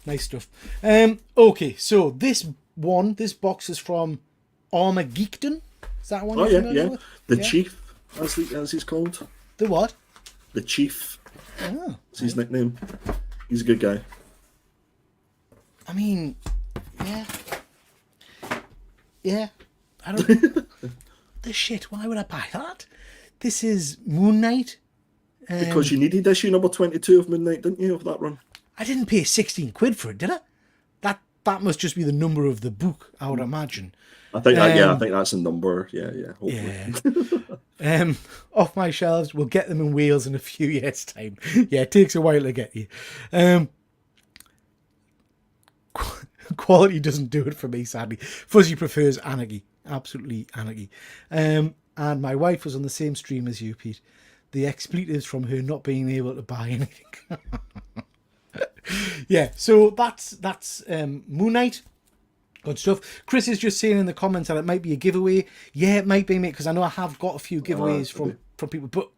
Nice stuff. Okay, so this box is from Armour Geekdom. Is that one? Oh you're yeah. familiar with? The Chief, as he's called. The what? The Chief. Oh, That's his nickname. He's a good guy. I mean, yeah. I don't. The shit. Why would I buy that? This is Moon Knight. Because you needed issue number 22 of Moon Knight, didn't you, of that run? I didn't pay 16 quid for it, did I? That must just be the number of the book, I would imagine. I think I think that's a number. Yeah, hopefully. Yeah. Off my shelves, we'll get them in Wales in a few years' time. Yeah, it takes a while to get you. Quality doesn't do it for me, sadly. Fuzzy prefers anarchy. Absolutely anarchy. And my wife was on the same stream as you, Pete. The expletives from her not being able to buy anything. Yeah, so that's Moon Knight. Good stuff. Chris is just saying in the comments that it might be a giveaway. Yeah, it might be, mate, because I know I have got a few giveaways from people,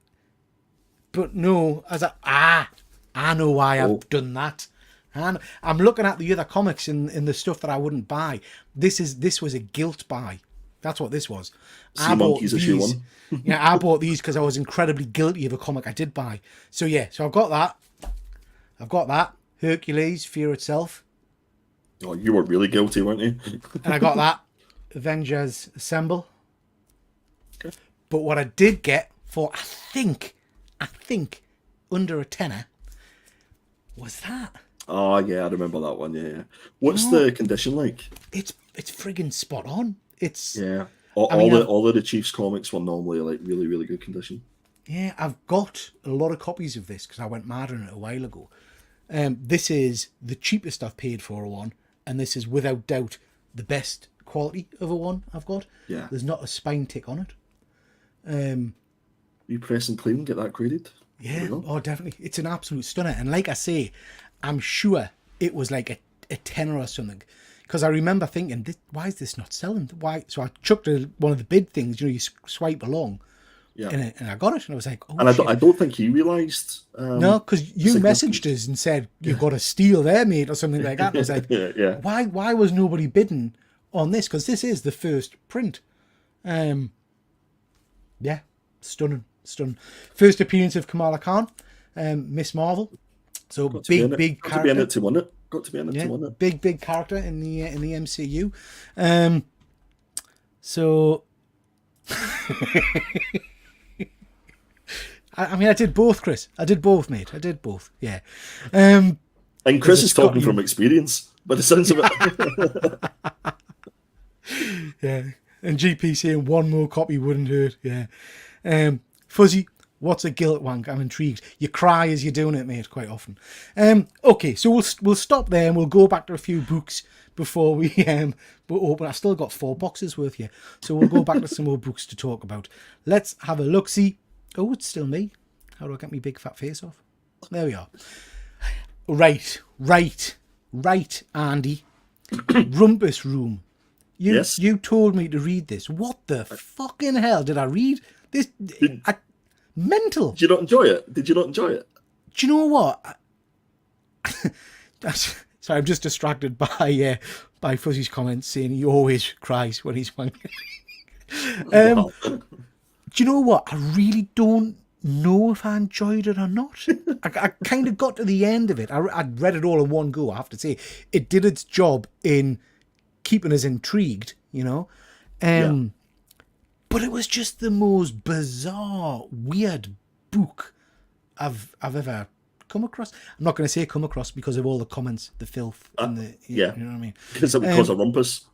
but no, I know why I've done that. And I'm looking at the other comics in the stuff that I wouldn't buy. This was a guilt buy. That's what this was. Sea Monkeys issue 1. Yeah, I bought these because I was incredibly guilty of a comic I did buy. So yeah, so I've got that. Hercules, Fear Itself. Oh, you were really guilty, weren't you? And I got that. Avengers Assemble. Okay. But what I did get for, I think, under a tenner, was that. Oh, yeah, I remember that one, yeah. What's the condition like? It's friggin' spot on. It's... Yeah. All of the Chiefs comics were normally like really, really good condition. Yeah, I've got a lot of copies of this because I went mad on it a while ago. This is the cheapest I've paid for a one, and this is without doubt the best quality of a one I've got. Yeah. There's not a spine tick on it. You press and clean, get that graded. Yeah, oh, definitely. It's an absolute stunner. And like I say, I'm sure it was like a tenner or something. Because I remember thinking, why is this not selling? Why? So I chucked one of the bid things, you swipe along. Yeah. And I got it, and I was like, oh, and I don't think he realised. No, because you messaged us and said, you've got a steal there, mate, or something like that. I was like, why was nobody bidding on this? Because this is the first print. Yeah, stunning. First appearance of Kamala Khan, Miss Marvel. So big character. Got to be in it to win it. Got to be in it to win it. Big character in the MCU. So... I mean, I did both, Chris. I did both, mate. I did both. Yeah. And Chris is talking from experience, by the sense of it. Yeah. And GP saying one more copy wouldn't hurt. Yeah. Fuzzy, what's a guilt wank? I'm intrigued. You cry as you're doing it, mate, quite often. Okay, so we'll stop there and we'll go back to a few books before we open. I've still got 4 boxes worth here. So we'll go back to some more books to talk about. Let's have a look-see. Oh, it's still me. How do I get my big fat face off? There we are. Right, Andy. Rumpus Room. You told me to read this. What the fucking hell did I read? This mental. Did you not enjoy it? Do you know what? Sorry, I'm just distracted by Fuzzy's comments saying he always cries when he's wanking. Do you know what? I really don't know if I enjoyed it or not. I kind of got to the end of it. I read it all in one go, I have to say. It did its job in keeping us intrigued, But it was just the most bizarre, weird book I've ever come across. I'm not going to say come across because of all the comments, the filth, and the you know what I mean. Because of rumpus.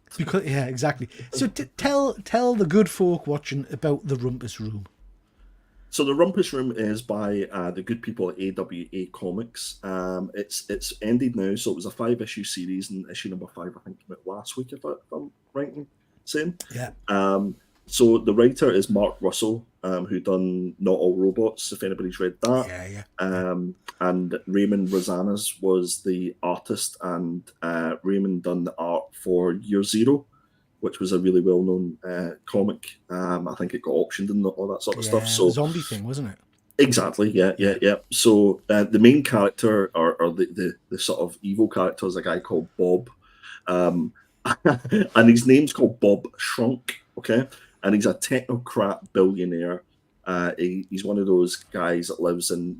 Yeah, exactly. So tell the good folk watching about the Rumpus Room. So the Rumpus Room is by the good people at AWA Comics. It's ended now, so it was a 5-issue series, and issue number 5 I think came out last week, if I'm right in saying. Yeah. So the writer is Mark Russell, who done Not All Robots, if anybody's read that. Yeah. And Raymond Rosanas was the artist, and Raymond done the art for Year Zero, which was a really well-known comic. I think it got optioned and all that sort of stuff. So the zombie thing, wasn't it? Exactly, yeah. So the main character, or the sort of evil character, is a guy called Bob. And his name's called Bob Shrunk, okay? And he's a technocrat billionaire. He's one of those guys that lives in,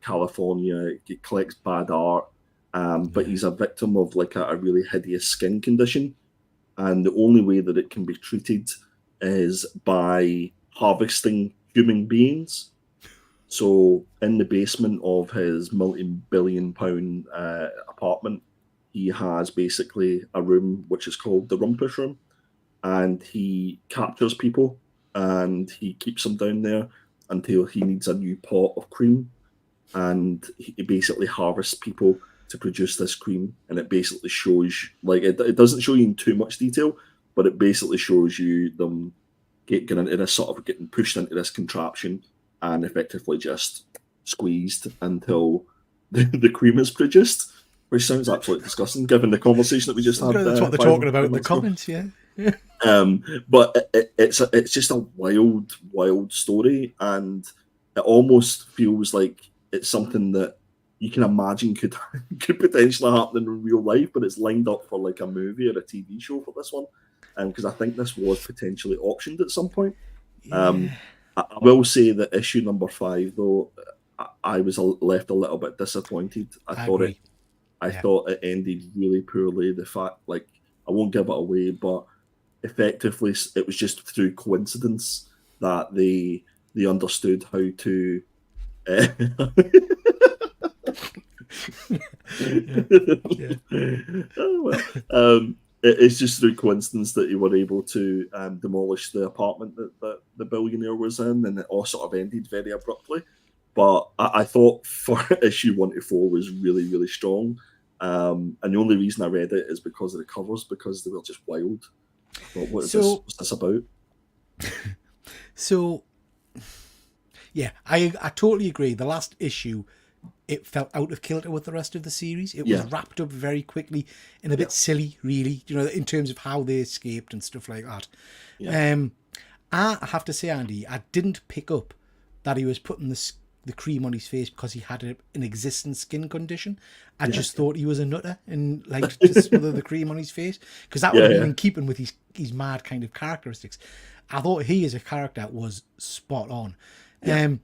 California. He collects bad art, but he's a victim of like a really hideous skin condition. And the only way that it can be treated is by harvesting human beings. So in the basement of his multi-billion-pound apartment, he has basically a room which is called the Rumpus Room, and he captures people and he keeps them down there until he needs a new pot of cream, and he basically harvests people to produce this cream, and it basically shows like it doesn't show you in too much detail, but it basically shows you them getting into this sort of getting pushed into this contraption and effectively just squeezed until the cream is produced, which sounds absolutely disgusting given the conversation that we just had. That's what they're talking about in the comments, yeah. But it's just a wild story, and it almost feels like it's something that you can imagine could could potentially happen in real life, but it's lined up for like a movie or a TV show for this one, because I think this was potentially optioned at some point. Yeah. I will say that issue number 5, though, I was left a little bit disappointed. I agree. I thought it ended really poorly. The fact, like, I won't give it away, but effectively, it was just through coincidence that they understood how to. Yeah. Oh, well. It's just through coincidence that you were able to demolish the apartment that the billionaire was in, and it all sort of ended very abruptly. But I thought for issue 1 to 4 was really strong, and the only reason I read it is because of the covers, because they were just wild. I thought, what's this about? So, yeah, I totally agree. The last issue, it felt out of kilter with the rest of the series. It was wrapped up very quickly and a bit silly, really, you know, in terms of how they escaped and stuff like that. Yeah. I have to say, Andy, I didn't pick up that he was putting the cream on his face because he had an existing skin condition. I just thought he was a nutter and like to smother the cream on his face, because that would have been in keeping with his mad kind of characteristics. I thought he as a character was spot on. I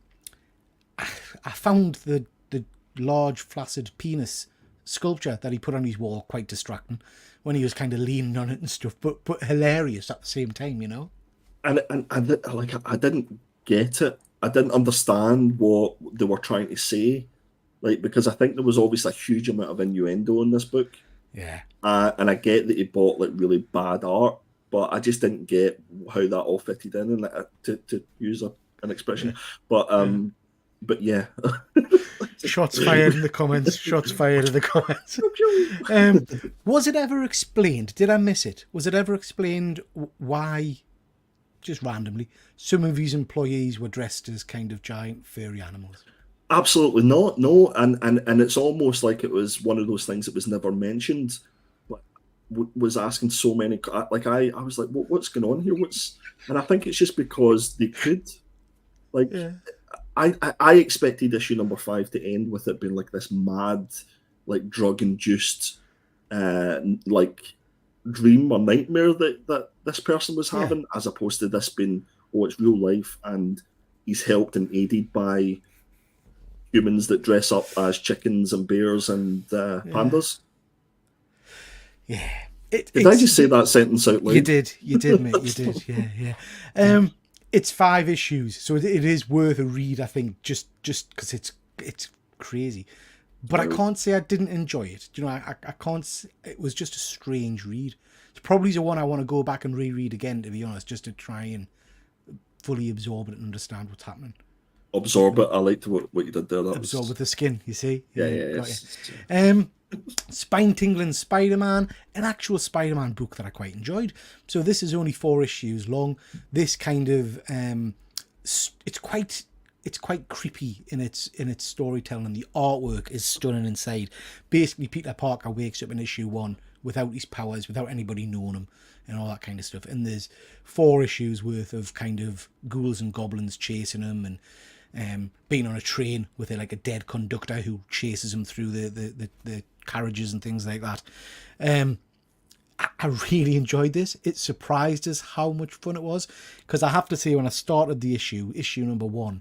found the large flaccid penis sculpture that he put on his wall quite distracting when he was kind of leaning on it and stuff, but hilarious at the same time, you know. And like I didn't get it. I didn't understand what they were trying to say, like, because I think there was obviously a huge amount of innuendo in this book. Yeah. And I get that he bought like really bad art, but I just didn't get how that all fitted in, and to use an expression. But yeah. Shots fired in the comments. Shots fired in the comments. Was it ever explained? Did I miss it? Was it ever explained why, just randomly, some of these employees were dressed as kind of giant furry animals? Absolutely not. No, and it's almost like it was one of those things that was never mentioned. But was asking so many, like I was like, what's going on here? And I think it's just because they could, like. Yeah. I expected issue number 5 to end with it being like this mad, like drug-induced, like dream or nightmare that this person was having, as opposed to this being, it's real life, and he's helped and aided by humans that dress up as chickens and bears and pandas. Yeah. Did I just say that sentence out loud? You did, mate. You did. Yeah. It's 5 issues, so it is worth a read, I think, just because it's crazy. But I can't say I didn't enjoy it. You know, I can't. It was just a strange read. It's probably the one I want to go back and reread again, to be honest, just to try and fully absorb it and understand what's happening. Absorb it. I liked what you did there. Absorb with the skin. You see? Yeah. Spine-tingling Spider-Man, an actual Spider-Man book that I quite enjoyed. So this is only 4 issues long. This kind of it's quite creepy in its storytelling. The artwork is stunning inside. Basically, Peter Parker wakes up in issue 1 without his powers, without anybody knowing him, and all that kind of stuff. And there's 4 issues worth of kind of ghouls and goblins chasing him, and being on a train with a dead conductor who chases him through the carriages and things like that. I really enjoyed this. It surprised us how much fun it was, because I have to say, when I started the issue number 1,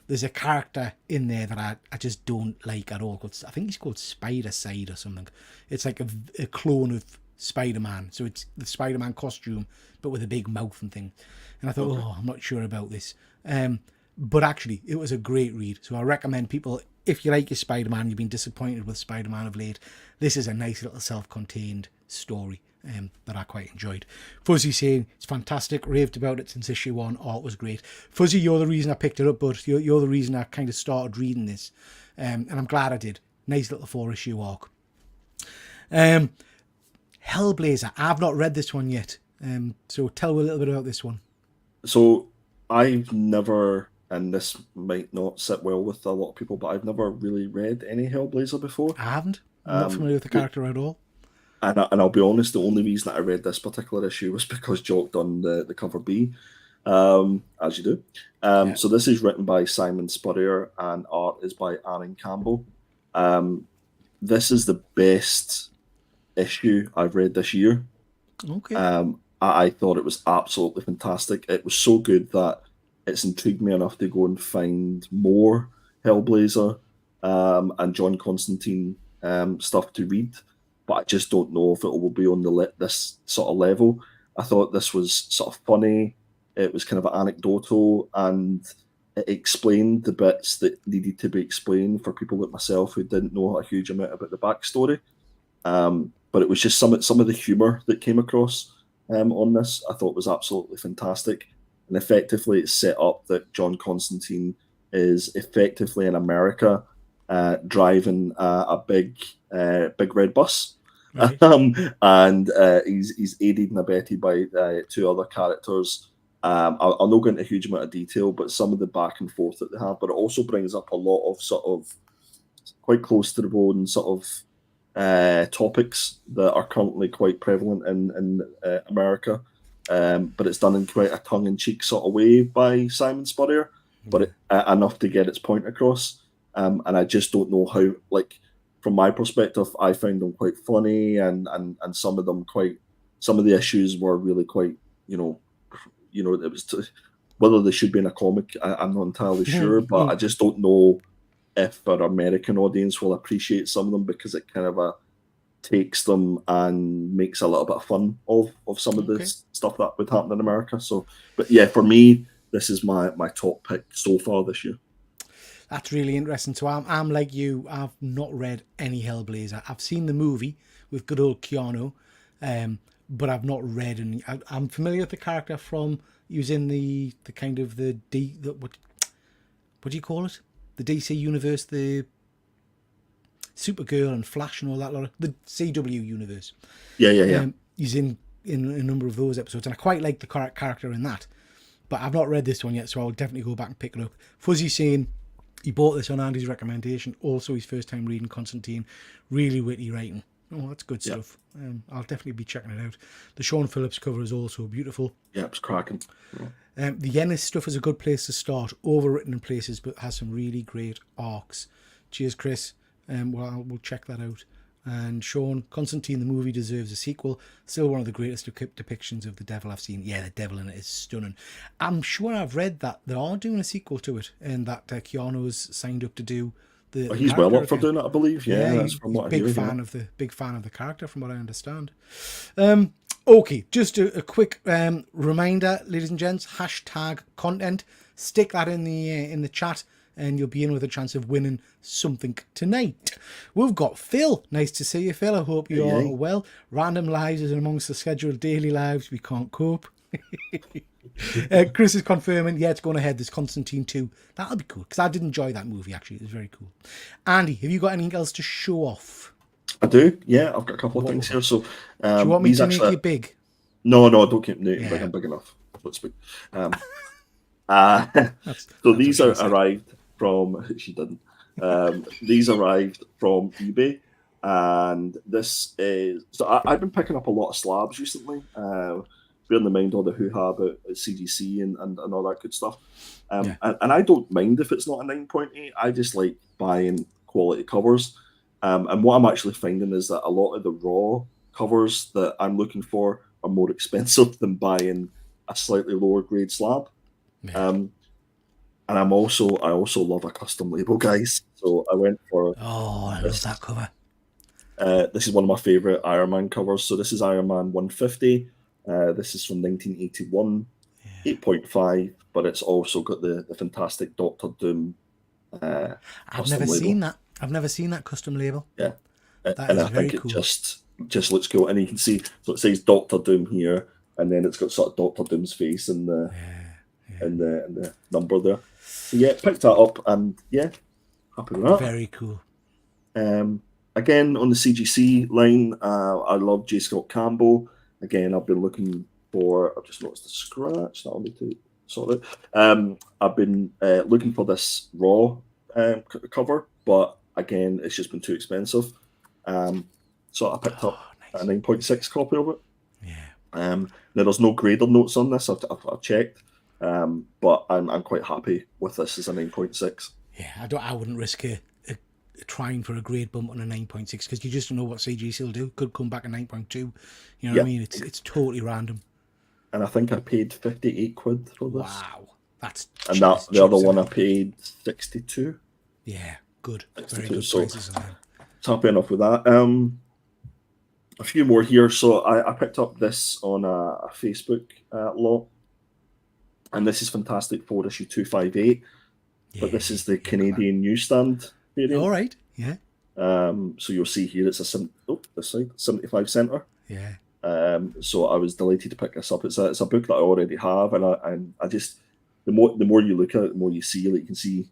there's a character in there that I just don't like at all. I think he's called Spider Side or something. It's like a clone of Spider-Man. So it's the Spider-Man costume, but with a big mouth and thing. And I thought, I'm not sure about this. But actually, it was a great read. So I recommend people, if you like your Spider-Man, you've been disappointed with Spider-Man of late, this is a nice little self-contained story that I quite enjoyed. Fuzzy saying it's fantastic, raved about it since issue 1. Art was great. Fuzzy, you're the reason I picked it up, but you're the reason I kind of started reading this. And I'm glad I did. Nice little 4-issue arc. Hellblazer. I've not read this one yet. So tell me a little bit about this one. So I've never, and this might not sit well with a lot of people, but I've never really read any Hellblazer before. I haven't. I'm not familiar with the character at all. And I'll be honest, the only reason that I read this particular issue was because Jock done the cover B, as you do. So this is written by Simon Spurrier and art is by Aaron Campbell. This is the best issue I've read this year. Okay. I thought it was absolutely fantastic. It was so good that it's intrigued me enough to go and find more Hellblazer and John Constantine stuff to read. But I just don't know if it will be on this sort of level. I thought this was sort of funny. It was kind of anecdotal, and it explained the bits that needed to be explained for people like myself who didn't know a huge amount about the backstory. But it was just some of the humour that came across on this. I thought was absolutely fantastic, and effectively it set up that John Constantine is effectively in America driving a big red bus. Right. And he's aided and abetted by 2 other characters. I'll not go into a huge amount of detail, but some of the back and forth that they have, but it also brings up a lot of sort of quite close to the bone sort of topics that are currently quite prevalent in America. But it's done in quite a tongue-in-cheek sort of way by Simon Spurrier, but enough to get its point across. And I just don't know how, like, from my perspective, I found them quite funny, and some of the issues were really quite, it was whether they should be in a comic, I'm not entirely sure, but I just don't know if our American audience will appreciate some of them, because it kind of takes them and makes a little bit of fun of some of this stuff that would happen in America. So, but yeah, for me, this is my top pick so far this year. That's really interesting. So I'm like you. I've not read any Hellblazer. I've seen the movie with good old Keanu, but I've not read any. I'm familiar with the character from. He was in the kind of what do you call it? The DC universe, the Supergirl and Flash and all that. The CW universe. Yeah. He's in a number of those episodes, and I quite like the character in that. But I've not read this one yet, so I'll definitely go back and pick it up. Fuzzy saying he bought this on Andy's recommendation. Also, his first time reading Constantine. Really witty writing. Oh, that's good stuff. I'll definitely be checking it out. The Sean Phillips cover is also beautiful. Yeah, it's cracking. The Ennis stuff is a good place to start. Overwritten in places, but has some really great arcs. Cheers, Chris. We'll check that out. And Sean, Constantine the movie deserves a sequel. Still one of the greatest depictions of the devil I've seen. Yeah, the devil in it is stunning. I'm sure I've read that they are doing a sequel to it, and that Keanu's signed up to do the. He's well up for doing it, I believe. Yeah, that's from he's what I hear. Big fan of the character, from what I understand. Okay, just a quick reminder, ladies and gents. #content. Stick that in the chat, and you'll be in with a chance of winning something tonight. We've got Phil. Nice to see you, Phil. I hope you're well. Random lives is amongst the scheduled daily lives we can't cope. Chris is confirming, yeah, it's going ahead. There's Constantine 2. That'll be cool, because I did enjoy that movie, actually. It was very cool. Andy, have you got anything else to show off? I do, yeah. I've got a couple of things here. So, do you want me to make you big? No, don't keep me big. I'm big enough, so to speak. So these are arrived from. She didn't. These arrived from eBay, and this is. So I've been picking up a lot of slabs recently. Bearing in mind all the hoo-ha about CGC and all that good stuff. And I don't mind if it's not a 9.8. I just like buying quality covers. And what I'm actually finding is that a lot of the raw covers that I'm looking for are more expensive than buying a slightly lower grade slab. And I also love a custom label, guys. So I went for I love that cover. This is one of my favorite Iron Man covers. So this is Iron Man 150. This is from 1981. 8.5, but it's also got the fantastic Doctor Doom I've custom never label. seen that. I've never seen that custom label. Yeah, That and is I very think it cool. just looks cool. And you can see, so it says Doctor Doom here, and then it's got sort of Doctor Doom's face in the number there. So yeah, picked that up, and yeah, happy with that. Very cool. Again, on the CGC line, I love J. Scott Campbell. Again, I've been looking for. I've just noticed the scratch. That'll need to sort it. I've been looking for this Raw cover, but again, it's just been too expensive. So I picked up nice. a 9.6 copy of it. Yeah. Now there's no grader notes on this. I've checked, but I'm quite happy with this as a 9.6. Yeah, I wouldn't risk trying for a grade bump on a 9.6 because you just don't know what CGC will do. Could come back a 9.2. You know what I mean? It's totally random. And I think I paid 58 quid for this. Wow, that's and that the other one I paid 62. Yeah, good. 62, very good so prices on them. Happy enough with that. A few more here. So I picked up this on a Facebook lot, and this is Fantastic Four issue 258. But this is the Canadian newsstand variant. All right, yeah. So you'll see here it's this side 75 center. Yeah. So I was delighted to pick this up. It's a book that I already have, and I just the more you look at it, the more you see. Like you can see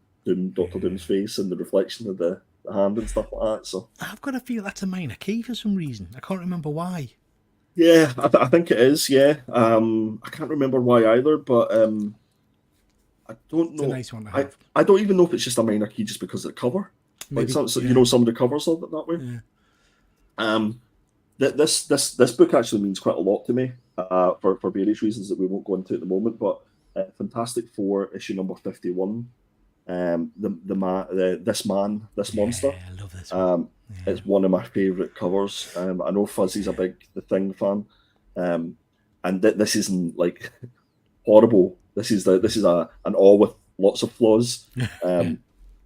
Doctor Doom's face and the reflection of the hand and stuff like that. So I've got to feel that's a minor key for some reason. I can't remember why. Yeah, I think it is. Yeah, I can't remember why either, but I don't know. It's a nice one to have. I don't even know if it's just a minor key just because of the cover. Maybe, some of the covers of it that way. Yeah. This book actually means quite a lot to me for various reasons that we won't go into at the moment. But Fantastic Four issue number 51, this monster. I love this one. It's one of my favourite covers. I know Fuzzy's a big The Thing fan, and this isn't like horrible. This is an all with lots of flaws.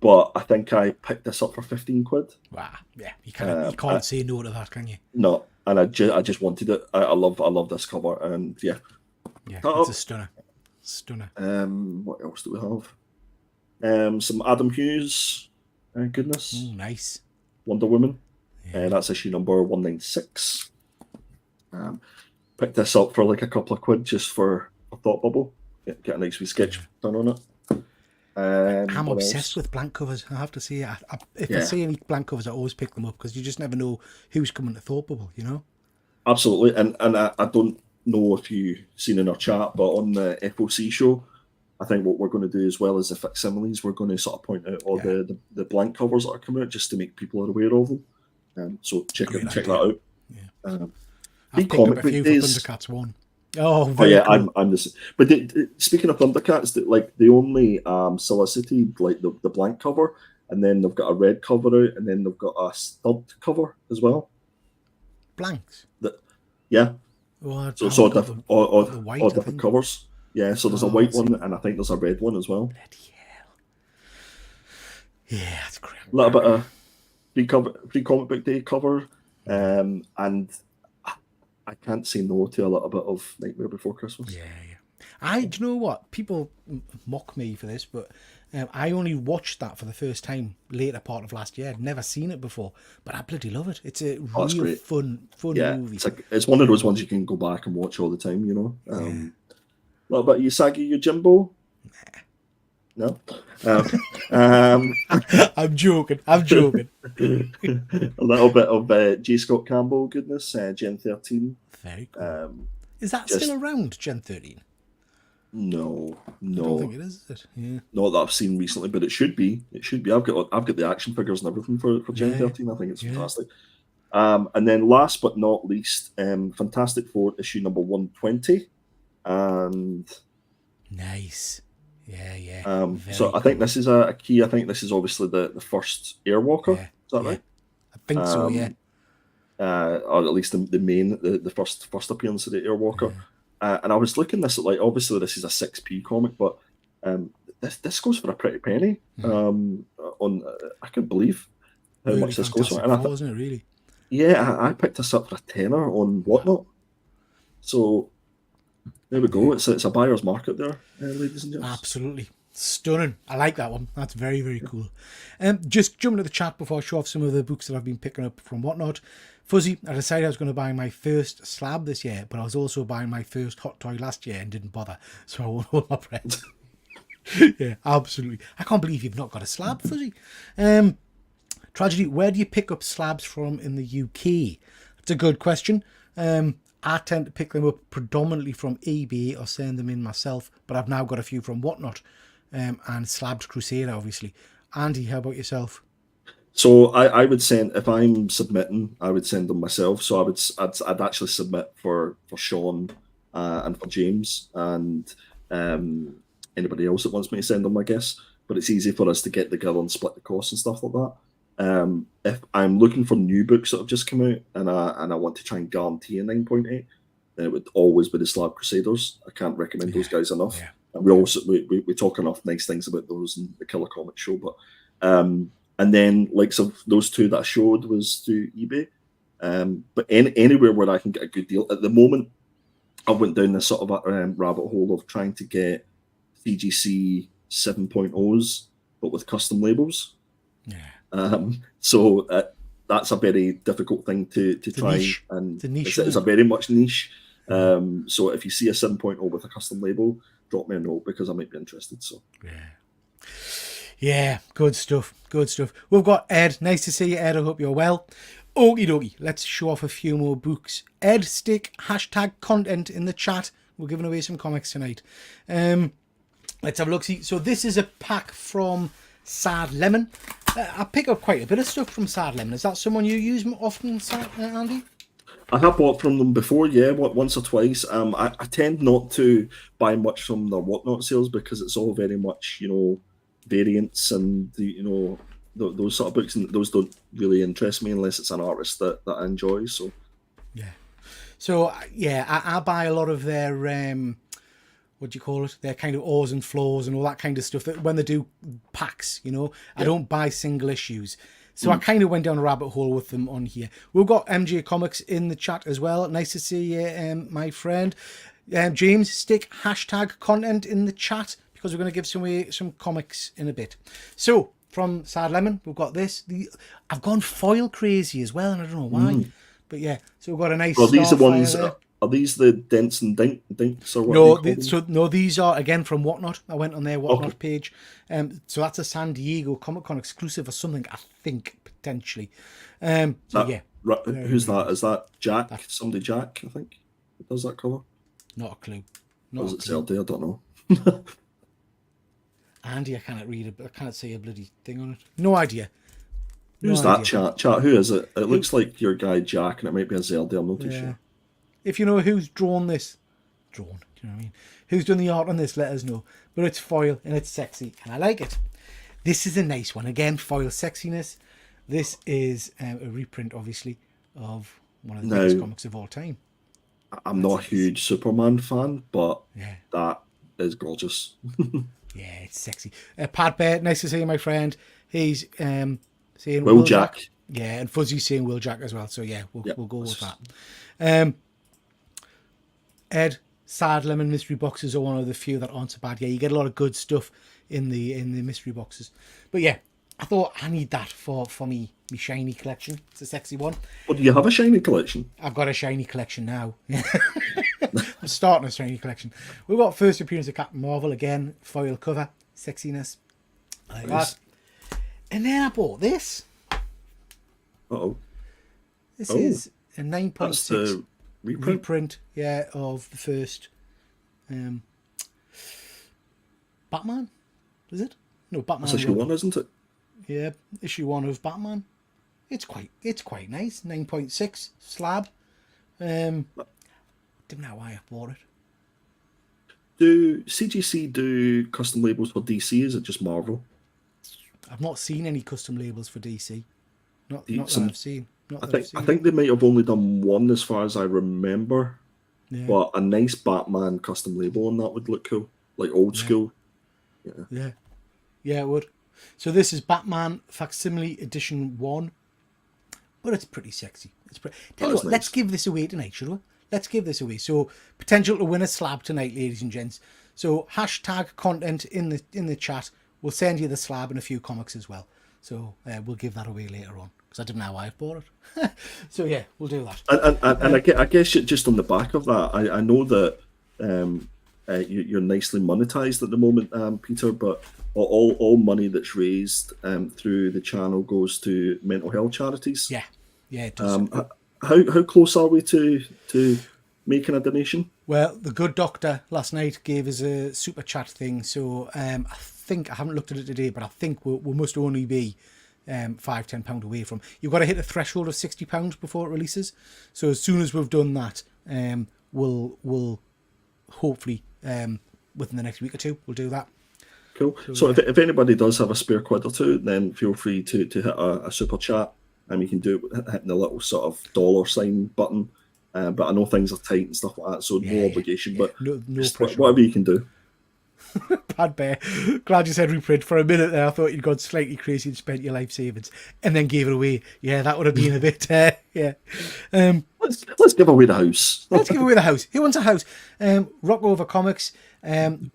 But I think I picked this up for 15 quid. Wow, yeah, you can't say no to that, can you? No, and I just wanted it. I love this cover, and yeah, it's a stunner. What else do we have? Some Adam Hughes, goodness. Nice. Wonder Woman, and that's issue number 196. Picked this up for like a couple of quid just for a thought bubble. Get a nice wee sketch done on it. I'm obsessed with blank covers. I have to say, if I see any blank covers, I always pick them up because you just never know who's coming to Thought Bubble, you know? Absolutely, and I don't know if you've seen in our chat, but on the FOC show, I think what we're going to do as well as the facsimiles, we're going to sort of point out all the blank covers that are coming out just to make people aware of them. So check that out. Yeah. I've picked up a few for Thundercats 1. Oh yeah, cool. I'm this. But speaking of Thundercats, they only solicited like the blank cover, and then they've got a red cover out, and then they've got a stubbed cover as well. Blanks. Yeah. Well, so different covers. Yeah. So there's a white one, and I think there's a red one as well. Bloody hell. Yeah, that's great. A little bit of free comic book day cover, and I can't say no to a little bit of Nightmare Before Christmas. Yeah. Do you know what? People mock me for this, but I only watched that for the first time later part of last year. I'd never seen it before, but I bloody love it. It's a real fun movie. It's one of those ones you can go back and watch all the time, you know. A little bit of Usagi Yojimbo. No. I'm joking. A little bit of J. Scott Campbell goodness, Gen 13. Very cool. Is that still around, Gen 13? No. I don't think it is it? Yeah. Not that I've seen recently, but it should be. I've got the action figures and everything for Gen 13. I think it's fantastic. And then last but not least, Fantastic Four issue number 120. And nice. Yeah. So I think this is a key. I think this is obviously the first Airwalker. Yeah. Is that right? I think so. Yeah. Or at least the first appearance of the Airwalker. And I was looking this at like obviously this is a 6p comic, but this goes for a pretty penny. I couldn't believe how really much this goes for. And I wasn't it really? Yeah, I picked this up for a tenner on Whatnot. So There we go. It's a buyer's market there, ladies and gents. Absolutely. Stunning. I like that one. That's very, very cool. Just jumping to the chat before I show off some of the books that I've been picking up from Whatnot. Fuzzy, I decided I was going to buy my first slab this year, but I was also buying my first hot toy last year and didn't bother. So I won't hold my breath. Yeah, absolutely. I can't believe you've not got a slab, Fuzzy. Tragedy, where do you pick up slabs from in the UK? That's a good question. I tend to pick them up predominantly from eBay or send them in myself, but I've now got a few from Whatnot and Slabbed Crusader, obviously. Andy, how about yourself? So I would send, if I'm submitting, I would send them myself. So I'd actually submit for Sean and for James and anybody else that wants me to send them, I guess. But it's easy for us to get together and split the costs and stuff like that. If I'm looking for new books that have just come out and I want to try and guarantee a 9.8, then it would always be the Slab Crusaders. I can't recommend those guys enough. Yeah. And we talk enough nice things about those in the Killer Comic Show. But and then likes of those two that I showed was through eBay. But anywhere where I can get a good deal. At the moment, I went down this sort of rabbit hole of trying to get CGC 7.0s, but with custom labels. Yeah. So that's a very difficult thing to try. Niche. And it's a very much niche. So if you see a 7.0 with a custom label, drop me a note because I might be interested. So yeah, good stuff. Good stuff. We've got Ed. Nice to see you, Ed. I hope you're well. Okie dokie. Let's show off a few more books. Ed, stick hashtag content in the chat. We're giving away some comics tonight. Let's have a look. See, so this is a pack from Sad Lemon. I pick up quite a bit of stuff from Sad Lemon. Is that someone you use often, Andy? I have bought from them before, yeah, once or twice. I tend not to buy much from their Whatnot sales because it's all very much, variants and those sort of books, and those don't really interest me unless it's an artist that I enjoy. So I buy a lot of their what do you call it? Their kind of ores and floors and all that kind of stuff. That when they do packs, I don't buy single issues. So I kind of went down a rabbit hole with them on here. We've got MJ Comics in the chat as well. Nice to see you, my friend. James, stick hashtag content in the chat because we're going to give some comics in a bit. So from Sad Lemon, we've got this. I've gone foil crazy as well, and I don't know why. But yeah, so we've got a nice. Well, these are ones. Are these the dents and dinks or what? No, these are again from Whatnot. I went on their Whatnot page. So that's a San Diego Comic Con exclusive or something, I think, potentially. Who's that? Is that Jack? Somebody Jack, I think. Does that colour? Not a clue. Or is it Zelda? I don't know. Andy, I can't say a bloody thing on it. No idea. Who's that chat? Who is it? It looks like your guy Jack, and it might be a Zelda. I'm not too sure. If you know who's drawn this, do you know what I mean? Who's done the art on this, let us know. But it's foil and it's sexy, and I like it. This is a nice one. Again, foil sexiness. This is a reprint, obviously, of one of the greatest comics of all time. I'm not a huge Superman fan, but that is gorgeous. Yeah, it's sexy. Pat Bear, nice to see you, my friend. He's saying Will Jack. Yeah, and Fuzzy's saying Will Jack as well. So yeah, we'll go with that. Ed, Sad Lemon mystery boxes are one of the few that aren't so bad. Yeah, you get a lot of good stuff in the mystery boxes. But yeah, I thought I need that for me shiny collection. It's a sexy one. Well, do you have a shiny collection? I've got a shiny collection now. I'm starting a shiny collection. We've got first appearance of Captain Marvel again, foil cover, sexiness. Like that. And then I bought this. This is a 9.6 reprint, of the first Batman. Is it? No, Batman. That's issue 1, isn't it? Yeah, issue 1 of Batman. It's quite nice. 9.6 slab. Didn't know why I bought it. Do CGC do custom labels for DC? Is it just Marvel? I've not seen any custom labels for DC. Not that I've seen. I think they might have only done one as far as I remember. Yeah. But a nice Batman custom label on that would look cool. Like old school. Yeah, it would. So this is Batman Facsimile Edition 1. But it's pretty sexy. Tell you what, nice. Let's give this away tonight, shall we? let's give this away. So potential to win a slab tonight, ladies and gents. So hashtag content in the chat. We'll send you the slab and a few comics as well. So we'll give that away later on, because I didn't know why I bought it. So yeah, we'll do that. And I guess just on the back of that, I know that you're nicely monetized at the moment, Peter, but all money that's raised through the channel goes to mental health charities. Yeah, it does. How close are we to making a donation? Well, the good doctor last night gave us a super chat thing, so I think, I haven't looked at it today, but I think we must only be £5-10 away from. You've got to hit a threshold of £60 before it releases. So as soon as we've done that, we'll hopefully within the next week or two we'll do that. Cool. So if anybody does have a spare quid or two, then feel free to hit a super chat, and you can do it hitting the little sort of $sign button. But I know things are tight and stuff like that, so no obligation. But no pressure. Whatever you can do. Bad Bear, glad you said reprint. For a minute there, I thought you'd gone slightly crazy and spent your life savings and then gave it away. Yeah, that would have been a bit. Yeah. Let's give away the house. Let's give away the house. Who wants a house? Rock Over Comics.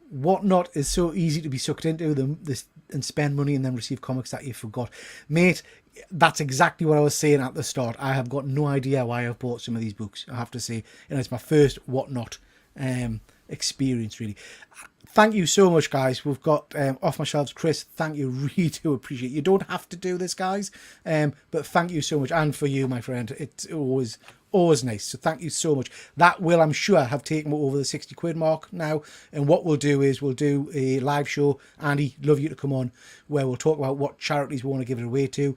Whatnot is so easy to be sucked into this and spend money and then receive comics that you forgot, mate. That's exactly what I was saying at the start. I have got no idea why I've bought some of these books, I have to say. It's my first Whatnot experience, really. Thank you so much, guys. We've got Off My Shelves. Chris, thank you. Really do appreciate it. You don't have to do this, guys, but thank you so much. And for you, my friend, it's always nice. So thank you so much. That will, I'm sure, have taken over the 60 quid mark now. And what we'll do is we'll do a live show. Andy, love you to come on, where we'll talk about what charities we want to give it away to.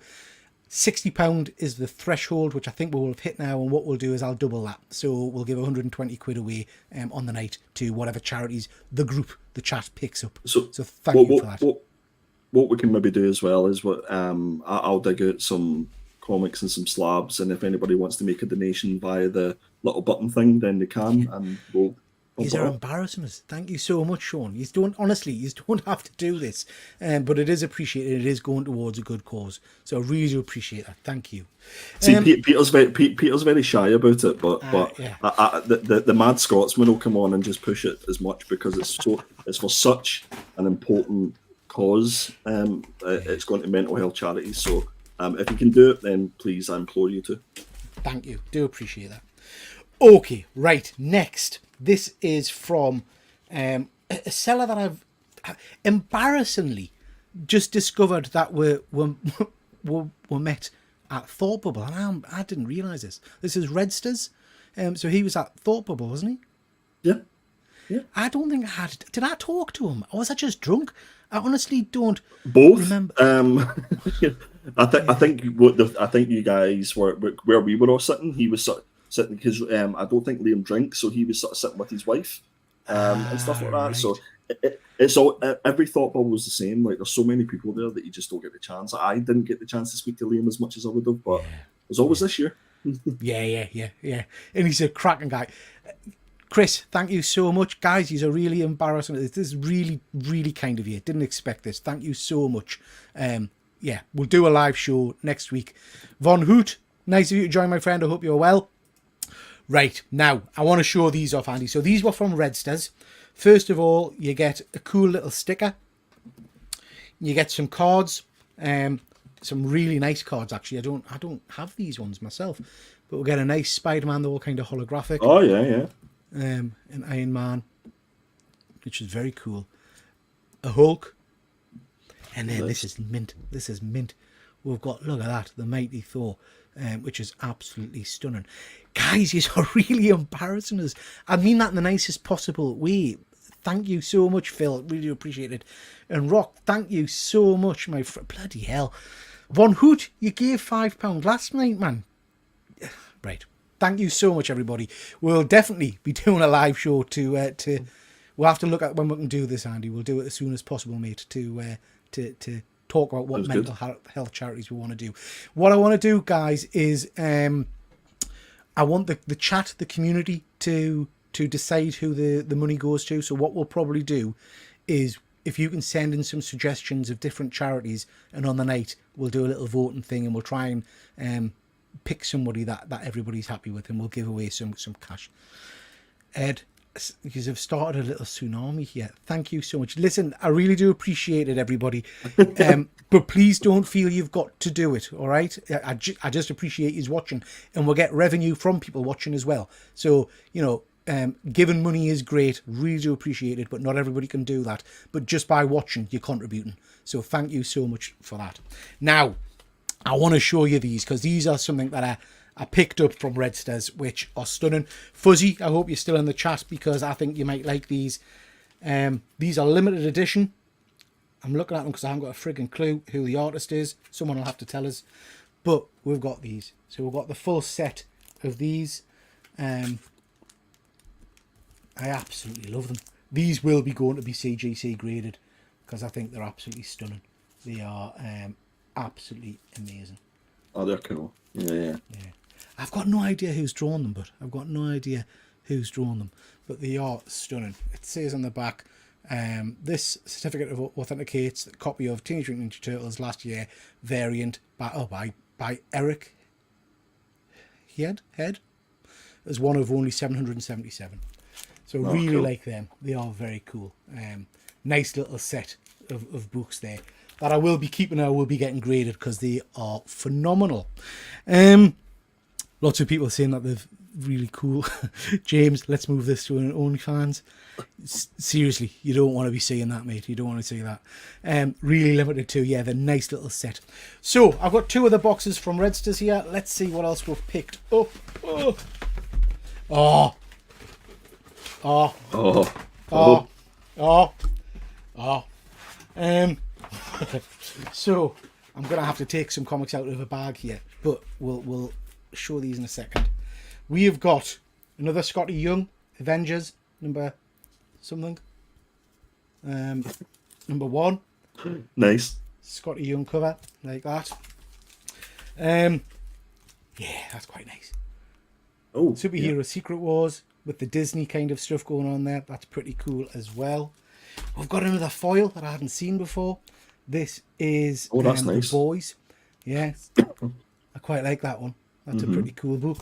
£60 is the threshold, which I think we will have hit now, and what we'll do is I'll double that. So we'll give 120 quid away on the night to whatever charities the chat picks up. So thank you for that. What we can maybe do as well is I'll dig out some comics and some slabs, and if anybody wants to make a donation via the little button thing, then they can, and we'll. These are embarrassing us. Thank you so much, Sean. You don't have to do this, but it is appreciated. It is going towards a good cause, so I really do appreciate that. Thank you. See, Peter's very shy about it, but yeah. The Mad Scotsman will come on and just push it as much, because it's for such an important cause. It's going to mental health charities. So if you can do it, then please, I implore you to. Thank you. Do appreciate that. Okay, right. Next. This is from a seller that I've embarrassingly just discovered that we met at Thought Bubble, and I didn't realise this. This is Redsters. So he was at Thought Bubble, wasn't he? Yeah. I don't think I had. Did I talk to him, or was I just drunk? I honestly don't both remember. I think you guys were where we were all sitting. He was sitting because I don't think Liam drinks, so he was sort of sitting with his wife and stuff like that. Right. So it's all, every Thought Bubble was the same. Like, there's so many people there that you just don't get the chance. I didn't get the chance to speak to Liam as much as I would have, but there's always this year. Yeah. And he's a cracking guy. Chris, thank you so much. Guys, he's a really embarrassing. This is really, really kind of you. Didn't expect this. Thank you so much. We'll do a live show next week. Von Hoot, nice of you to join, my friend. I hope you're well. Right, now, I want to show these off, Andy. So these were from Redsters. First of all, you get a cool little sticker. You get some cards. Some really nice cards, actually. I don't have these ones myself. But we'll get a nice Spider-Man. They're all kind of holographic. Oh, yeah. An Iron Man, which is very cool. A Hulk. And then this is mint. We've got, look at that, the Mighty Thor. Which is absolutely stunning. Guys, you're really embarrassing us. I mean that in the nicest possible way. Thank you so much, Phil. Really appreciate it. And Rock, thank you so much, my friend. Bloody hell. Von Hoot, you gave £5 last night, man. Right. Thank you so much, everybody. We'll definitely be doing a live show to we'll have to look at when we can do this, Andy. We'll do it as soon as possible, mate, to talk about what mental health charities we want to do. What I want to do, guys, is I want the chat, the community, to decide who the money goes to. So what we'll probably do is, if you can send in some suggestions of different charities, and on the night we'll do a little voting thing, and we'll try and pick somebody that everybody's happy with, and we'll give away some cash. Ed, because I've started a little tsunami here. Thank you so much. Listen, I really do appreciate it, everybody. But please don't feel you've got to do it, all right? I just appreciate you watching, and we'll get revenue from people watching as well. So, you know, giving money is great. Really do appreciate it, but not everybody can do that. But just by watching, you're contributing. So thank you so much for that. Now, I want to show you these, because these are something that I picked up from Redsters, which are stunning. Fuzzy, I hope you're still in the chat, because I think you might like these. These are limited edition. I'm looking at them because I haven't got a frigging clue who the artist is. Someone will have to tell us. But we've got these. So we've got the full set of these. I absolutely love them. These will be going to be CGC graded, because I think they're absolutely stunning. They are absolutely amazing. Oh, they're cool. Yeah. I've got no idea who's drawn them, but they are stunning. It says on the back, this certificate of authenticates the copy of Teenage Mutant Ninja Turtles last year variant by Eric Head as one of only 777. So really cool. Like them. They are very cool. Nice little set of books there that I will be keeping. I will be getting graded because they are phenomenal. Lots of people saying that they're really cool. James, let's move this to an OnlyFans. Seriously, you don't want to be seeing that, mate. You don't want to see that. Really limited too. Yeah, the nice little set. So I've got 2 of the boxes from Redsters here. Let's see what else we've picked up. So I'm gonna have to take some comics out of a bag here, but we'll show these in a second. We have got another Scotty Young Avengers number something, number 1. Nice Scotty Young cover like that. Yeah, that's quite nice. Oh, Superhero Secret Wars with the Disney kind of stuff going on there. That's pretty cool as well. We've got another foil that I haven't seen before. This is that's nice. The Boys. Yeah, I quite like that one. That's a pretty cool book.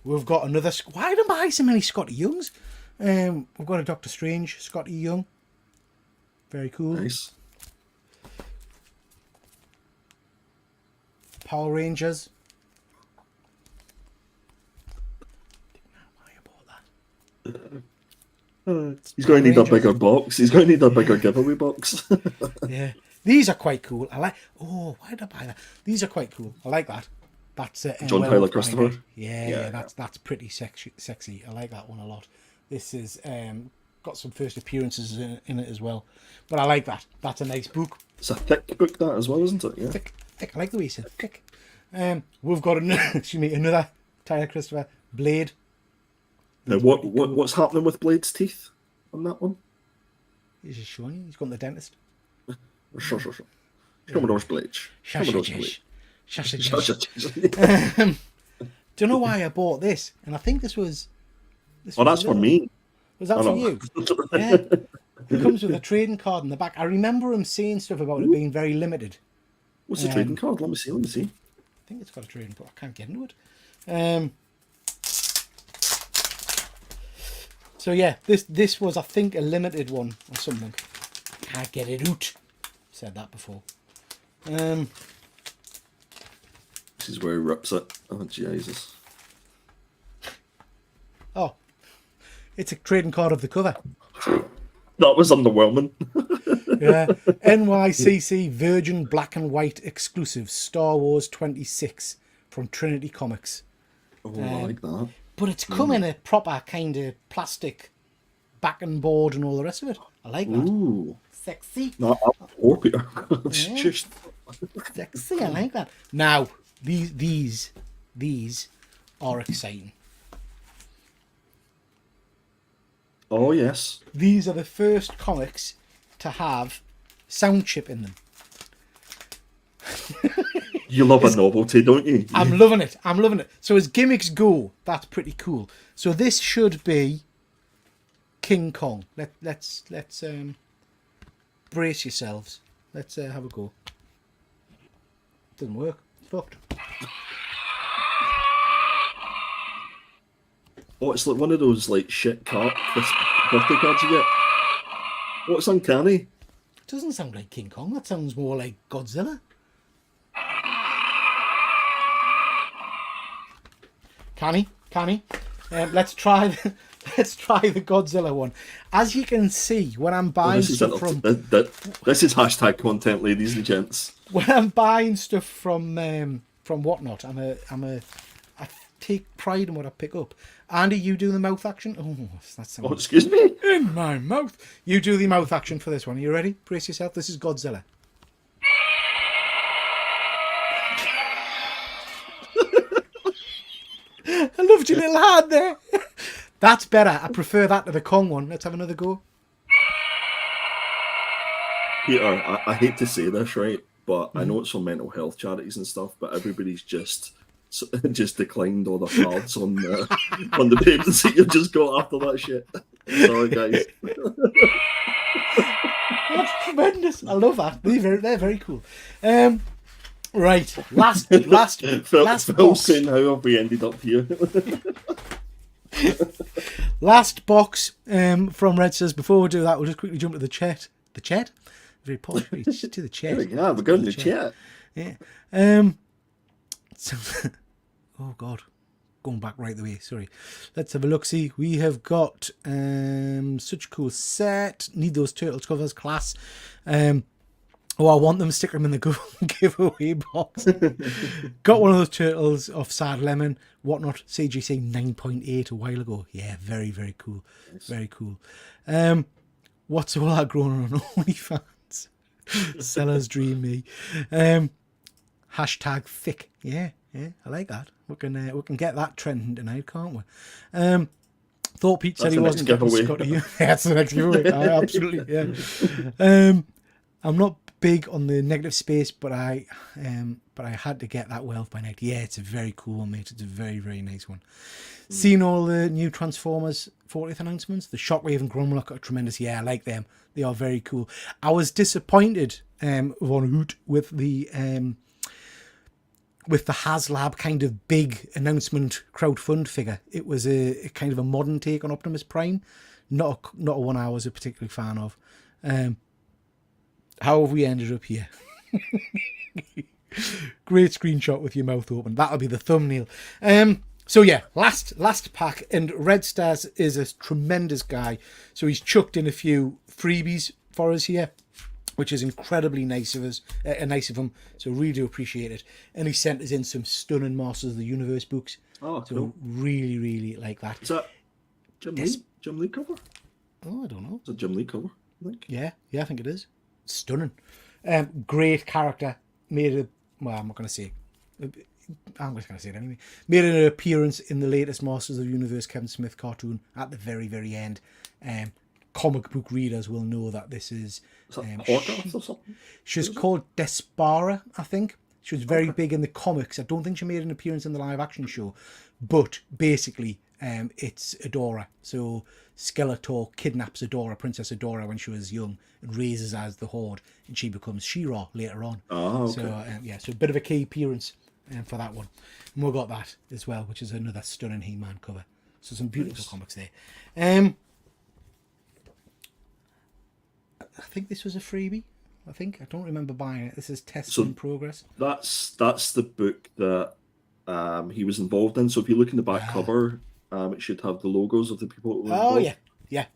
We've got another... Why do I buy so many Scotty Youngs? We've got a Doctor Strange Scotty Young. Very cool. Nice. Power Rangers. He's going to need a bigger box. He's going to need a bigger giveaway box. Yeah. These are quite cool. I like... Oh, why did I buy that? These are quite cool. I like that. That's John Tyler Christopher. Yeah, that's pretty sexy. I like that one a lot. This is got some first appearances in it as well. But I like that. That's a nice book. It's a thick book, that as well, isn't it? Yeah. Thick. I like the way you said thick. We've got another Tyler Christopher Blade. Now, what's happening with Blade's teeth on that one? He's just showing you. He's gone to the dentist. Sure. Commodore's Blade. Don't know why I bought this, and I think this was. That's for me. Was that for you? Yeah. It comes with a trading card in the back. I remember him saying stuff about it being very limited. What's the trading card? Let me see. I think it's got a trading card. I can't get into it. So yeah, this was, I think, a limited one or something. Can't get it out. Said that before. This is where he rips it. Oh Jesus! Oh, it's a trading card of the cover. That was underwhelming. Yeah, NYCC Virgin Black and White exclusive Star Wars 26 from Trinity Comics. Oh, I like that. But it's come in a proper kind of plastic back and board and all the rest of it. I like that. Ooh. Sexy. No, I'm Peter. Yeah. Sexy, I like that. Now, these are exciting. Oh, yes. These are the first comics to have sound chip in them. You love a novelty, don't you? I'm loving it. So as gimmicks go, that's pretty cool. So this should be King Kong. Let's brace yourselves. Let's have a go. Doesn't work. It's fucked. Oh, it's like one of those like shit birthday cards you get. Oh, it's uncanny. It doesn't sound like King Kong. That sounds more like Godzilla. Canny. Let's try the Godzilla one. As you can see, when I'm buying stuff from this is hashtag content, ladies and gents. When I'm buying stuff from Whatnot, I take pride in what I pick up. Andy, you do the mouth action. Oh, that's Oh, excuse me. in my mouth. You do the mouth action for this one. Are you ready? Brace yourself. This is Godzilla. I loved your little hand there. That's better. I prefer that to the Kong one. Let's have another go. Peter, I hate to say this, right? But I know it's for mental health charities and stuff, but everybody's just declined all the cards on the papers that you've just got after that shit. Sorry, guys. That's tremendous. I love that. They're very cool. Right, last Phil box. saying how have we ended up here? Last box from Red says, before we do that, we'll just quickly jump to the chat. The chat? Very posh. Just to the chat. Yeah, we're going to the chat. Yeah. So, oh God, going back right the way. Sorry. Let's have a look. See, we have got such a cool set. Need those turtles covers, class. Oh, I want them. Stick them in the giveaway box. Got one of those turtles off Sad Lemon. Whatnot. CGC 9.8 a while ago. Yeah, very, very cool. Nice. Very cool. What's all that growing on OnlyFans? Sellers dream me. Hashtag thick. Yeah, I like that. We can get that trending tonight, can't we? Thought Pete said he wasn't getting Scotty. Yeah, that's the next giveaway. Absolutely, yeah. I'm not big on the negative space, but I had to get that Wealth by Night. Yeah, it's a very cool one, mate. It's a very, very nice one. Seen all the new Transformers 40th announcements? The Shockwave and Gromlock are tremendous. Yeah, I like them. They are very cool. I was disappointed, Von Hoot, with the HasLab kind of big announcement crowdfund figure. It was a kind of a modern take on Optimus Prime. Not a one I was a particularly fan of. How have we ended up here? Great screenshot with your mouth open. That'll be the thumbnail. So yeah, last pack, and Red Stars is a tremendous guy. So he's chucked in a few freebies for us here, which is incredibly nice of us, nice of him. So really do appreciate it. And he sent us in some stunning Masters of the Universe books. Oh, so cool. Really, really like that. Is that Jim Lee cover? Oh, I don't know. It's a Jim Lee cover, I think. Yeah, I think it is. Stunning. Great character. I'm not going to say. I'm just going to say it anyway. Made an appearance in the latest Masters of the Universe Kevin Smith cartoon at the very, very end. Comic book readers will know that this is... or something? She's called Despara, I think. She was very big in the comics. I don't think she made an appearance in the live action show. But basically, it's Adora. So Skeletor kidnaps Adora, Princess Adora, when she was young, and raises as the Horde, and she becomes She-Ra later on. Oh, okay. So so a bit of a key appearance for that one. And we've got that as well, which is another stunning He-Man cover. So some beautiful comics there. I think this was a freebie. I don't remember buying it. This is test in progress. That's the book that he was involved in. So if you look in the back cover, it should have the logos of the people that were involved. Oh yeah,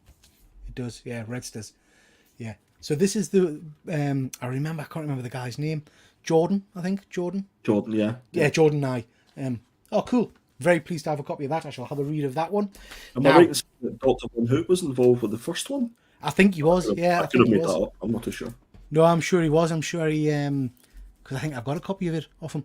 it does. Yeah, Redstars. Yeah. So this is the I can't remember the guy's name. Jordan, I think. Jordan, yeah. Yeah, Jordan Nye. Oh, cool. Very pleased to have a copy of that. I shall have a read of that one. Am I right to say that Dr. Von Hoot was involved with the first one? I think he was. I could have made that up. I'm not too sure. No, I'm sure he was. I'm sure he because I think I've got a copy of it off him.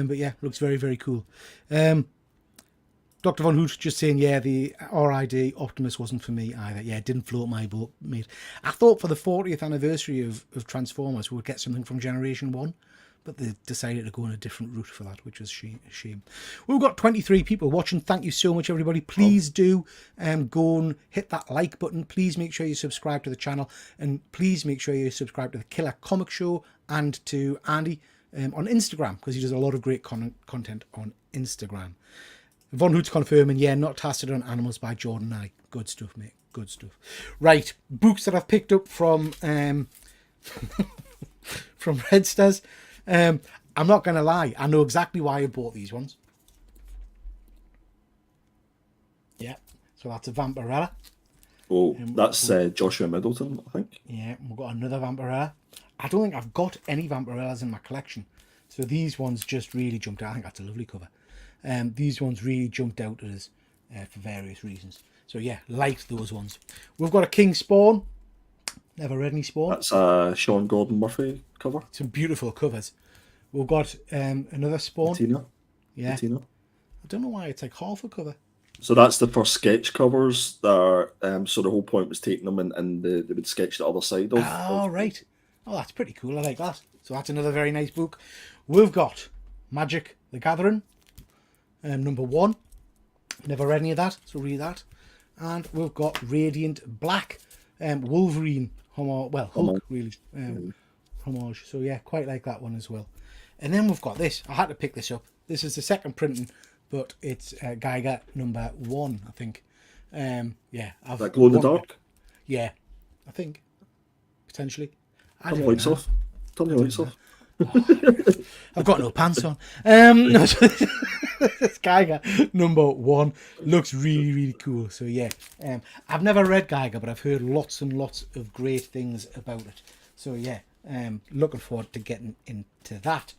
But yeah, looks very, very cool. Dr. Von Hoot just saying, yeah, the RID Optimus wasn't for me either. Yeah, it didn't float my boat, mate. I thought for the 40th anniversary of Transformers, we would get something from Generation 1, but they decided to go on a different route for that, which was a shame. We've got 23 people watching. Thank you so much, everybody. Please do go and hit that like button. Please make sure you subscribe to the channel, and please make sure you subscribe to the Killer Comic Show and to Andy on Instagram, because he does a lot of great content on Instagram. Von Hoot's confirming, yeah, not tested on animals by Jordan Knight. Good stuff, mate. Good stuff. Right, books that I've picked up from from Redstars. I'm not going to lie. I know exactly why I bought these ones. Yeah, so that's a Vampirella. Oh, that's Joshua Middleton, I think. Yeah, we've got another Vampirella. I don't think I've got any Vampirellas in my collection. So these ones just really jumped out. I think that's a lovely cover. These ones really jumped out at us for various reasons. So yeah, liked those ones. We've got a King Spawn. Never read any Spawn. That's a Sean Gordon Murphy cover. Some beautiful covers. We've got another Spawn. Patina. Yeah. Patina. I don't know why it's like half a cover. So that's the first sketch covers that are, so the whole point was taking them and they would sketch the other side of. Oh, right. Oh, that's pretty cool. I like that. So that's another very nice book. We've got Magic the Gathering, number 1. Never read any of that, so read that. And we've got Radiant Black, Wolverine, Hulk, really, homage. So yeah, quite like that one as well. And then we've got this. I had to pick this up. This is the second printing, but it's Geiger number 1, I think. Yeah. That glow in the dark? Yeah, I think. Potentially. Turn the lights off. Turn the lights off. I've got no pants on. This Geiger number 1 looks really, really cool. So yeah, I've never read Geiger, but I've heard lots and lots of great things about it. So yeah, looking forward to getting into that.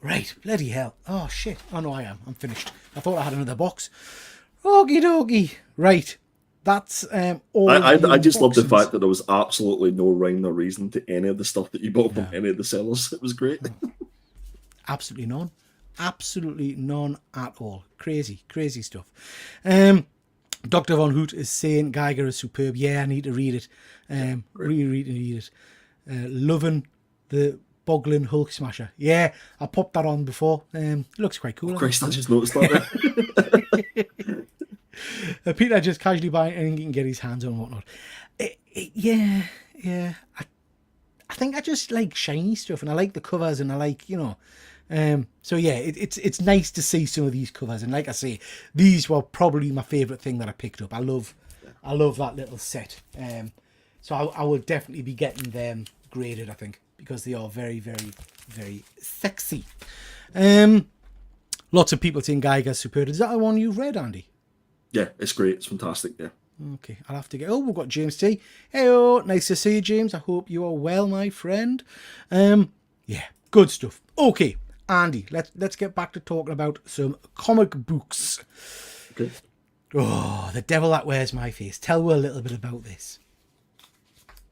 Right, bloody hell. Oh shit. Oh no, I am. I'm finished. I thought I had another box. Okie dokie. Right. That's all. I just love the fact that there was absolutely no rhyme or reason to any of the stuff that you bought from any of the sellers. It was great. Absolutely none. Absolutely none at all. Crazy, crazy stuff. Dr. Von Hoot is saying Geiger is superb. Yeah, I need to read it. Really read it. Loving the Boglin Hulk Smasher. Yeah, I popped that on before. It looks quite cool. Oh, Christ, I just noticed that. Peter just casually buying anything he can get his hands on and whatnot. Yeah. I think I just like shiny stuff, and I like the covers, and I like, so yeah, it's nice to see some of these covers, and like I say, these were probably my favourite thing that I picked up. I love that little set. So I will definitely be getting them graded, I think, because they are very, very, very sexy. Lots of people saying Geiger's superb. Is that the one you've read, Andy? Yeah, it's great. It's fantastic. Yeah. Okay, I'll have to get. Oh, we've got James T. Heyo, nice to see you, James. I hope you are well, my friend. Yeah, good stuff. Okay, Andy, let's get back to talking about some comic books. Okay. Oh, The Devil That Wears My Face. Tell me a little bit about this.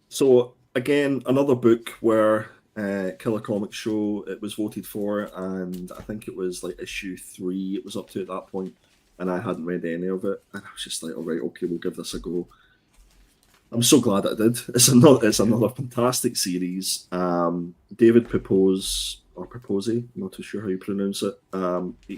So again, another book where Killer Comics Show it was voted for, and I think it was like issue 3. It was up to at that point. And I hadn't read any of it, and I was just like, "All right, okay, we'll give this a go." I'm so glad I did. It's another fantastic series. David Pepose, I'm not too sure how you pronounce it.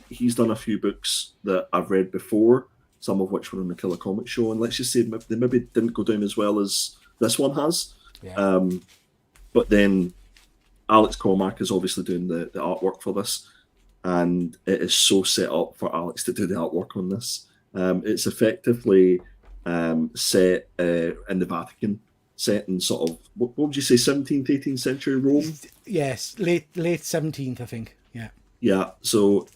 He's done a few books that I've read before, some of which were on the Killer Comics Show, and let's just say they maybe didn't go down as well as this one has. Yeah. But then Alex Cormack is obviously doing the artwork for this. And it is so set up for Alex to do the artwork on this. It's effectively set in the Vatican, set in sort of, what would you say, 17th, 18th century Rome? Yes, late 17th, I think. Yeah. Yeah, so,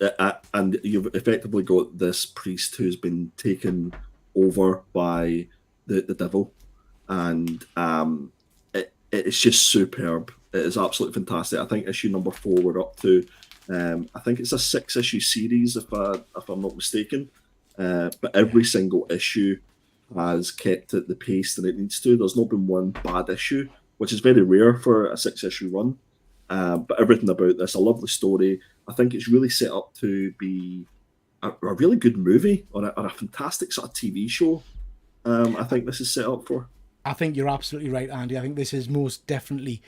and you've effectively got this priest who's been taken over by the devil. And it's just superb. It is absolutely fantastic. I think issue number 4 we're up to. I think it's a 6-issue series, if I'm not mistaken. But every single issue has kept at the pace that it needs to. There's not been one bad issue, which is very rare for a 6-issue run. But everything about this, a lovely story. I think it's really set up to be a really good movie or a fantastic sort of TV show. I think this is set up for. I think you're absolutely right, Andy. I think this is most definitely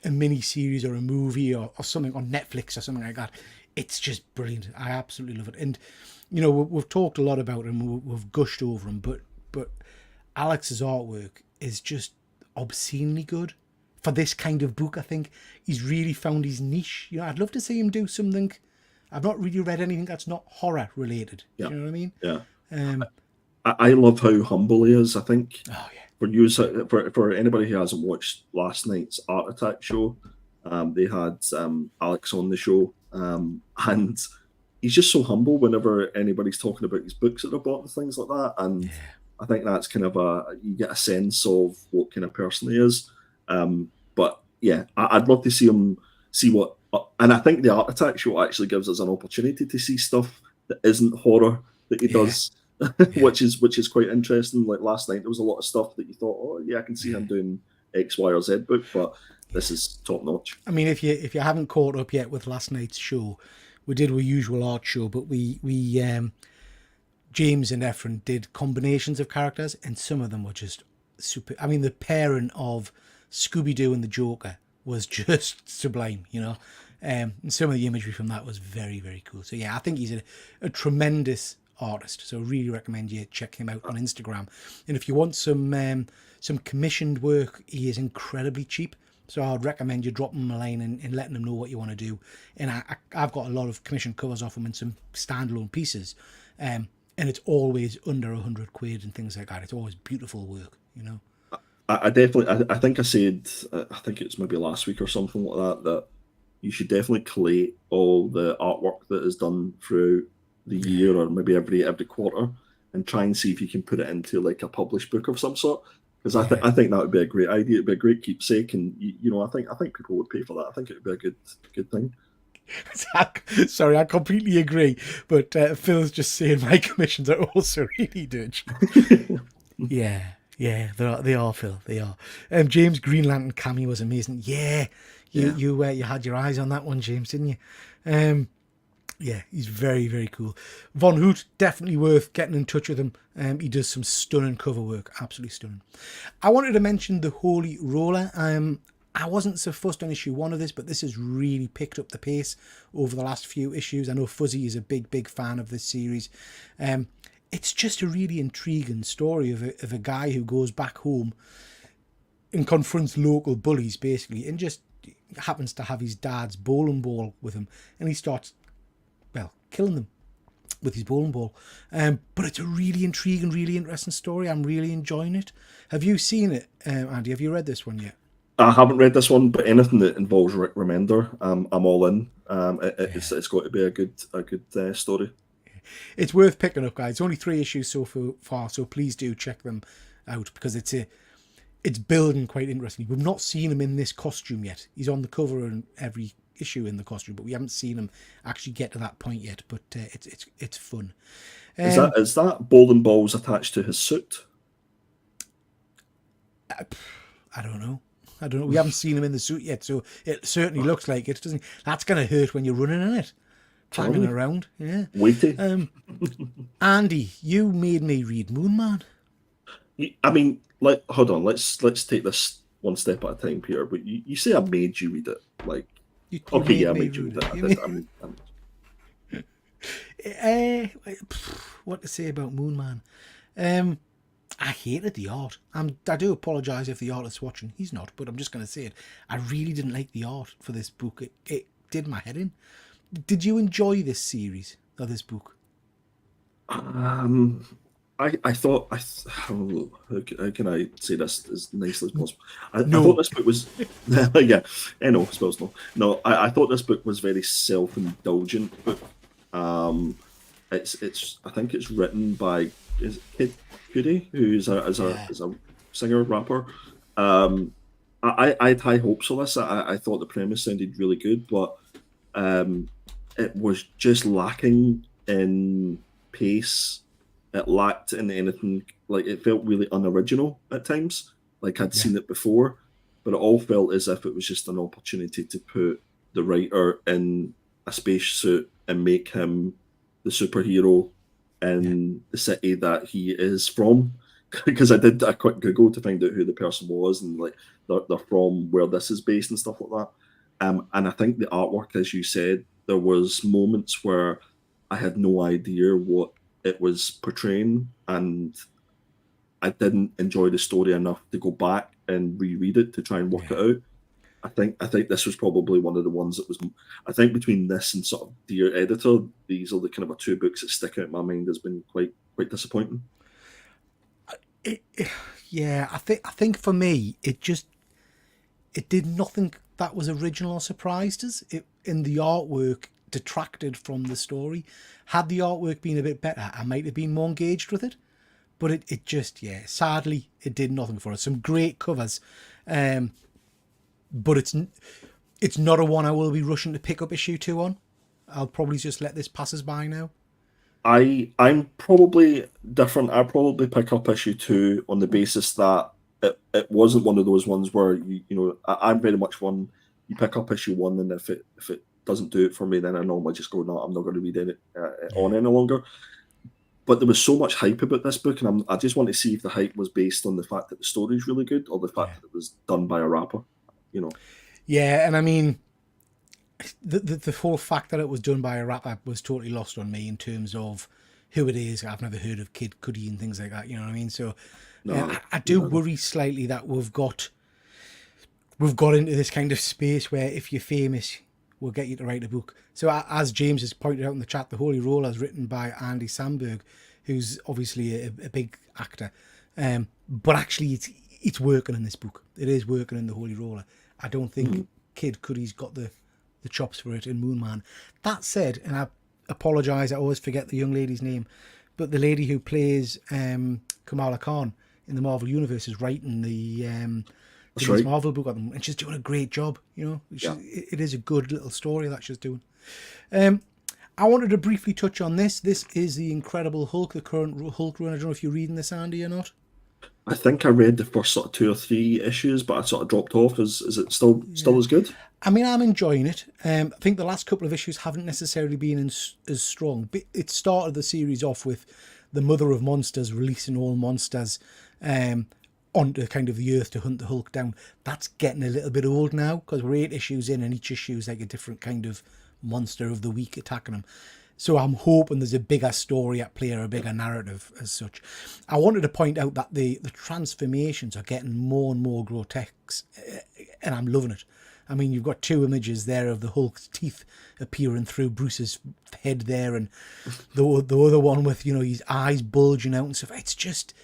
a mini series or a movie or something on Netflix or something like that. It's just brilliant. I absolutely love it. And we've talked a lot about him, we've gushed over him, but Alex's artwork is just obscenely good for this kind of book. I think he's really found his niche. I'd love to see him do something I've not really read anything that's not horror related. Yeah, Do you know what I mean? yeah. Um, I love how humble he is. I think oh yeah, for you, for anybody who hasn't watched last night's Art Attack show, they had Alex on the show, and he's just so humble whenever anybody's talking about his books that they're bought and things like that. And yeah, I think that's kind of you get a sense of what kind of person he is. But yeah, I'd love to see him see what, and I think the Art Attack show actually gives us an opportunity to see stuff that isn't horror that he yeah, does, yeah, which is quite interesting. Like last night, there was a lot of stuff that you thought, oh yeah, I can see him yeah. doing X, Y, or Z book, but this is top notch. I mean, if you haven't caught up yet with last night's show, we did our usual art show, but we James and Efren did combinations of characters, and some of them were just super. I mean, the pairing of Scooby Doo and the Joker was just sublime, you know. And some of the imagery from that was very, very cool. So yeah, I think he's a tremendous artist. So really recommend you check him out on Instagram. And if you want some commissioned work, he is incredibly cheap. So I'd recommend you dropping him a line and letting him know what you want to do. And I've got a lot of commissioned covers off him and some standalone pieces. And it's always under 100 quid and things like that. It's always beautiful work, you know. I definitely, I think I said, I think it's maybe last week or something like that, that you should definitely collate all the artwork that is done through the year or maybe every quarter and try and see if you can put it into like a published book of some sort. Because Yeah. I think that would be a great idea. It'd be a great keepsake, and you know, I think people would pay for that. I think it would be a good thing. Sorry, I completely agree. But Phil's just saying my commissions are also really dirty. Yeah, yeah, they are Phil. They are. James Green Lantern cameo was amazing. Yeah, Yeah. you had your eyes on that one, James, didn't you? Yeah, he's very, very cool. Von Hoot, definitely worth getting in touch with him. He does some stunning cover work, absolutely stunning. I wanted to mention the Holy Roller. I wasn't so fussed on issue 1 of this, but this has really picked up the pace over the last few issues. I know Fuzzy is a big fan of this series. It's just a really intriguing story of a guy who goes back home and confronts local bullies, basically, and just happens to have his dad's bowling ball with him, and he starts, well, killing them with his bowling ball. But it's a really intriguing, really interesting story. I'm really enjoying it. Have you seen it, Andy? Have you read this one yet? I haven't read this one, but anything that involves Rick Remender, I'm all in. Yeah. It's got to be a good story. It's worth picking up, guys. It's only 3 issues so far, so please do check them out because it's building quite interesting. We've not seen him in this costume yet. He's on the cover in every issue in the costume, but we haven't seen him actually get to that point yet. But it's fun. Is that bowling balls attached to his suit? I don't know. We haven't seen him in the suit yet, so it certainly looks like it, doesn't it? That's going to hurt when you're running in it, hanging around. Yeah. Weighty. Andy, you made me read Moon Man. I mean, hold on. Let's take this one step at a time, Peter. But you say I made you read it, like You okay, made yeah, I me made you read read it. I it. did. What to say about Moon Man? I hated the art. I do apologise if the artist's watching. He's not, but I'm just going to say it. I really didn't like the art for this book. It did my head in. Did you enjoy this series or this book? I thought how can I say this as nicely as possible? I thought No. this book was yeah, I know, I suppose no. No, I thought this book was very self-indulgent book. It's I think it's written by is it Kid Cudi, who is Yeah. a singer rapper. I had high hopes for this. I thought the premise sounded really good, but it was just lacking in pace. It lacked in anything, like it felt really unoriginal at times. Like I'd Yeah. seen it before, but it all felt as if it was just an opportunity to put the writer in a spacesuit and make him the superhero in the city that he is from. Because I did a quick Google to find out who the person was, and like they're from where this is based and stuff like that. And I think the artwork, as you said, there was moments where I had no idea what it was portraying, and I didn't enjoy the story enough to go back and reread it to try and work Yeah. it out. I think this was probably one of the ones that was. I think between this and sort of Dear Editor, these are the kind of 2 books that stick out in my mind as being quite disappointing. It, yeah, I think for me, it did nothing that was original or surprised us. It in the artwork detracted from the story. Had the artwork been a bit better, I might have been more engaged with it. But it just, yeah, sadly, it did nothing for us. Some great covers, but it's not a one I will be rushing to pick up issue 2 on. I'll probably just let this pass us by now. I'm probably different. I probably pick up issue 2 on the basis that it wasn't one of those ones where I'm very much one. You pick up issue 1, and if it doesn't do it for me, then I normally just go, no, I'm not going to read it on any longer. But there was so much hype about this book, and I just want to see if the hype was based on the fact that the story is really good or the fact that it was done by a rapper. Yeah, and I mean, the whole fact that it was done by a rapper was totally lost on me in terms of who it is. I've never heard of Kid Cudi and things like that. You know what I mean? So No, I do worry slightly that we've got into this kind of space where if you're famous, we'll get you to write a book. So as James has pointed out in the chat, The Holy Roller is written by Andy Samberg, who's obviously a big actor. But actually, it's working in this book. It is working in The Holy Roller. I don't think Kid Cudi's got the chops for it in Moonman. That said, and I apologise, I always forget the young lady's name, but the lady who plays Kamala Khan in the Marvel Universe is writing the right. Marvel book on them, and she's doing a great job. It is a good little story that she's doing. I wanted to briefly touch on this. This is the Incredible Hulk, the current Hulk run. I don't know if you're reading this, Andy, or not. I think I read the first sort of 2 or 3 issues, but I sort of dropped off. Is it still as good? I mean, I'm enjoying it. I think the last couple of issues haven't necessarily been as strong. But it started the series off with the Mother of Monsters releasing all monsters onto kind of the Earth to hunt the Hulk down. That's getting a little bit old now because we're 8 issues in, and each issue is like a different kind of monster of the week attacking them. So I'm hoping there's a bigger story at play or a bigger narrative as such. I wanted to point out that the transformations are getting more and more grotesque, and I'm loving it. I mean, you've got 2 images there of the Hulk's teeth appearing through Bruce's head there, and the other one with, his eyes bulging out and stuff. It's just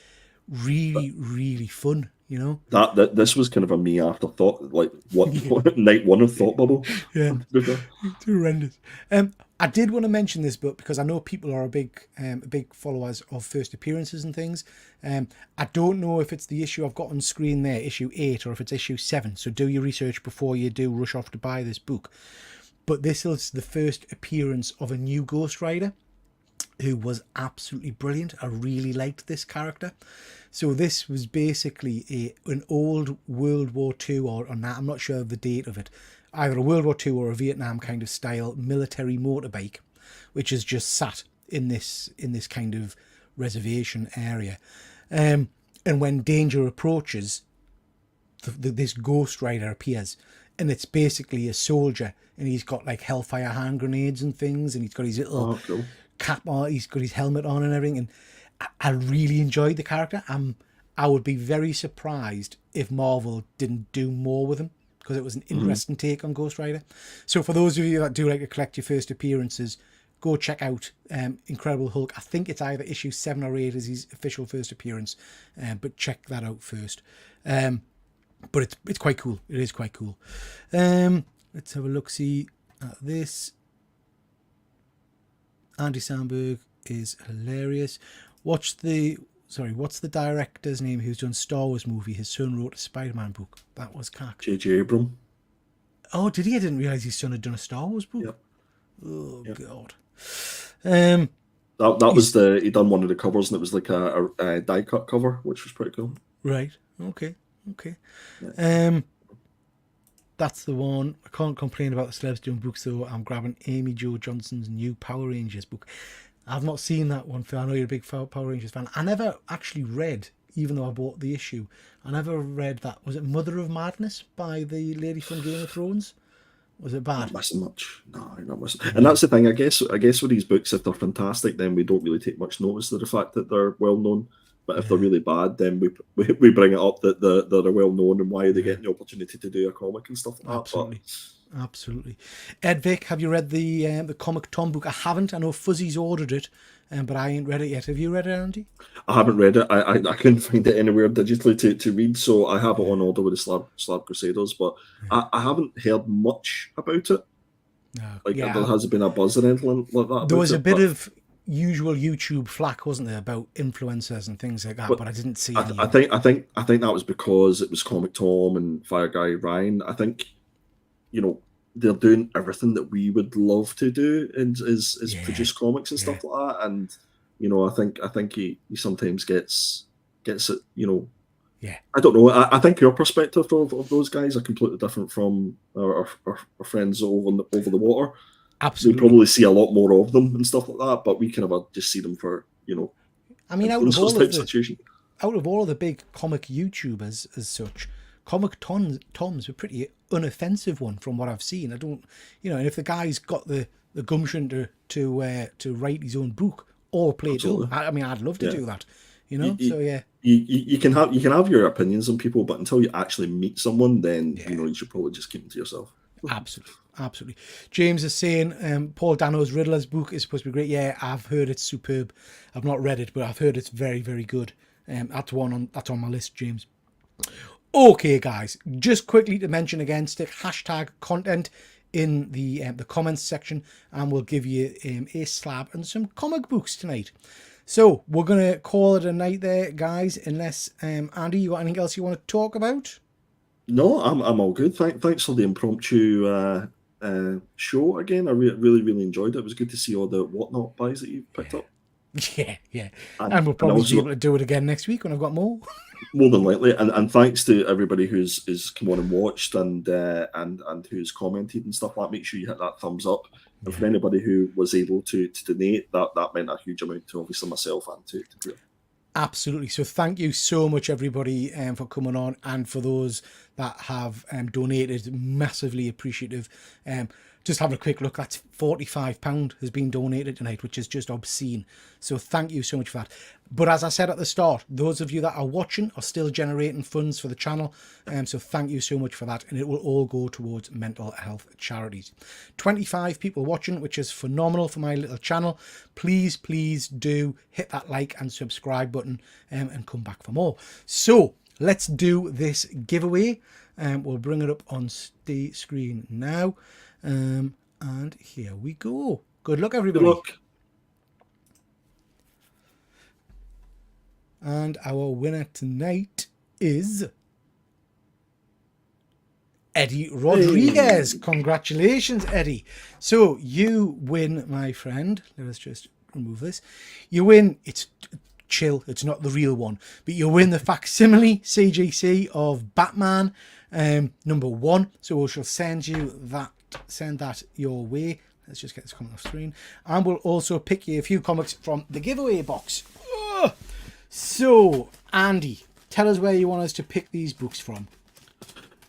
really, really fun, That this was kind of a me afterthought, like what night 1 of Thought Bubble. Yeah, it's horrendous. I did want to mention this book because I know people are a big followers of first appearances and things. I don't know if it's the issue I've got on screen there, issue 8, or if it's issue 7. So do your research before you do rush off to buy this book. But this is the first appearance of a new Ghost Rider who was absolutely brilliant. I really liked this character. So this was basically an old World War II, or I'm not sure of the date of it, either a World War II or a Vietnam kind of style military motorbike, which is just sat in this kind of reservation area. And when danger approaches, this Ghost Rider appears, and it's basically a soldier, and he's got like hellfire hand grenades and things, and he's got his little cap on, he's got his helmet on and everything, and I really enjoyed the character. I would be very surprised if Marvel didn't do more with him, because it was an interesting take on Ghost Rider. So for those of you that do like to collect your first appearances, go check out Incredible Hulk. I think it's either issue 7 or 8 is his official first appearance, but check that out first. But it's quite cool. It is quite cool. Let's have a look-see at this. Andy Samberg is hilarious. What's the director's name who's done Star Wars movie? His son wrote a Spider-Man book. That was cack. J.J. Abrams. Oh, did he? I didn't realise his son had done a Star Wars book. Yep. Oh, yep. God. That was he done one of the covers, and it was like a die cut cover, which was pretty cool. Right. Okay. Yeah. That's the one. I can't complain about the celebs doing books, though. I'm grabbing Amy Jo Johnson's new Power Rangers book. I've not seen that one, Phil. I know you're a big Power Rangers fan. I never actually read, even though I bought the issue, I never read that. Was it Mother of Madness by the lady from Game of Thrones? Was it bad? Not missing much. No, not missing. And that's the thing. I guess with these books, if they're fantastic, then we don't really take much notice of the fact that they're well known. But if they're really bad, then we bring it up that they're well known and why are they getting the opportunity to do a comic and stuff like Absolutely. that. Absolutely. Ed Vic, have you read the Comic Tom book? I haven't. I know Fuzzy's ordered it, but I ain't read it yet. Have you read it, Andy? I haven't read it. I couldn't find it anywhere digitally to read, so I have it on order with the Slab Crusaders, but I haven't heard much about it. Like there hasn't been a buzz or anything like that. There was a bit of usual YouTube flack, wasn't there, about influencers and things like that, but I didn't see any. I think that was because it was Comic Tom and Fire Guy Ryan. I think, they're doing everything that we would love to do is produce comics and stuff like that. And I think he sometimes gets it. I don't know. I think your perspective of those guys are completely different from our friends over the water. Absolutely, we probably see a lot more of them and stuff like that, but we kind of just see them for I mean, out of all of the big comic YouTubers as such, Comic Tom's a pretty unoffensive one from what I've seen. I don't, and if the guy's got the gumption to write his own book or play it, I mean, I'd love to do that. You can have your opinions on people, but until you actually meet someone, then you should probably just keep them to yourself. Absolutely. James is saying Paul Dano's Riddler's book is supposed to be great. Yeah, I've heard it's superb. I've not read it, but I've heard it's very, very good. That's on my list, James. Okay, guys, just quickly to mention again, stick hashtag content in the comments section, and we'll give you a slab and some comic books tonight. So we're gonna call it a night there, guys. Unless Andy, you got anything else you want to talk about? No, I'm all good. Thanks for the impromptu show again. I really enjoyed it. It was good to see all the whatnot buys that you picked up. Yeah. And we'll probably be able to do it again next week when I've got more. More than likely, and thanks to everybody who's come on and watched and who's commented and stuff like that. Make sure you hit that thumbs up. And for anybody who was able to donate, that meant a huge amount to obviously myself and to Peter. Absolutely. So thank you so much, everybody, for coming on, and for those that have donated, massively appreciative. Just having a quick look, that's £45 has been donated tonight, which is just obscene. So thank you so much for that. But as I said at the start, those of you that are watching are still generating funds for the channel. So thank you so much for that. And it will all go towards mental health charities. 25 people watching, which is phenomenal for my little channel. Please do hit that like and subscribe button and come back for more. So let's do this giveaway. We'll bring it up on the screen now. And here we go. Good luck, everybody. Good luck. And our winner tonight is Eddie Rodriguez. Hey. Congratulations, Eddie. So you win, my friend. Let us just remove this. You win. It's chill. It's not the real one, but you win the facsimile CGC of Batman #1. So we shall send that your way. Let's just get this coming off screen, and we'll also pick you a few comics from the giveaway box. So Andy, tell us where you want us to pick these books from.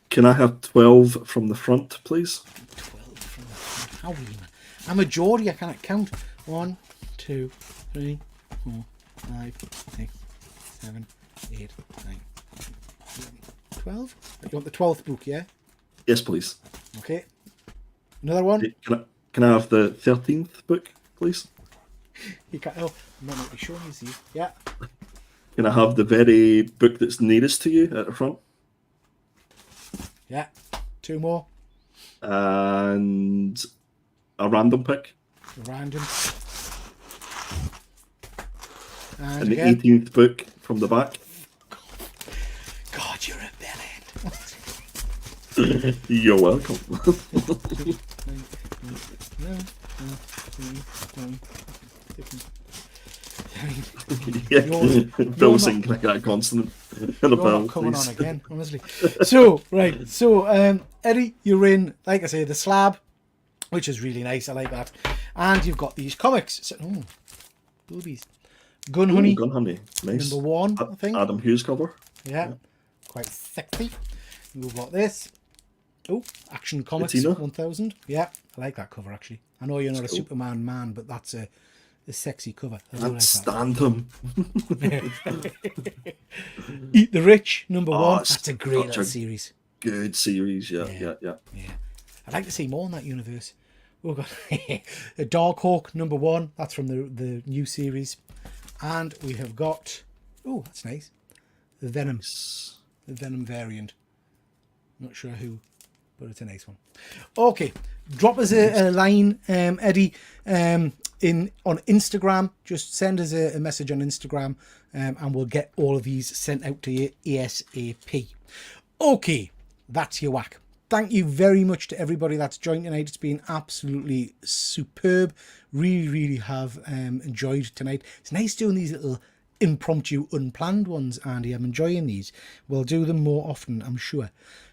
Can I have 12 from the front, please? 12 from the front. How are you, man? I'm a Geordie. I cannot count. 1, 2, 3, 4, 5, 6, 7, 8, 9, 10, 12. You want the 12th book, yeah? Yes, please. Okay. Another one. Can I have the 13th book, please? You can't. Oh, I'm not sure. You see. Yeah. Can I have the very book that's nearest to you at the front? Yeah. 2 more. And a random pick. Random. And the 18th book from the back. God, you're a bellend. You're welcome. Bill's singing like that constant. Coming on again, honestly. So Eddie, you're in, like I say, the slab, which is really nice. I like that. And you've got these comics. So, boobies. Gun Honey. Nice. #1, I think. Adam Hughes cover. Yeah. Quite sexy. We've got this. Action Comics Bettina. 1000. Yeah, I like that cover actually. I know you're not a Superman man, but that's a a sexy cover. I do Can't like that. stand him. Eat the Rich, number one. it's That's a great such little a series. good series. Yeah. Yeah. I'd like to see more in that universe. We've got a Darkhawk, number one. That's from the new series. And we have got, oh, that's nice, the Venom variant. Not sure who, but it's a nice one. Okay, drop us a line, Eddie, on Instagram. Just send us a message on Instagram, and we'll get all of these sent out to you ASAP. Okay, that's your whack. Thank you very much to everybody that's joined tonight. It's been absolutely superb. Really have enjoyed tonight. It's nice doing these little impromptu, unplanned ones, Andy. I'm enjoying these. We'll do them more often, I'm sure.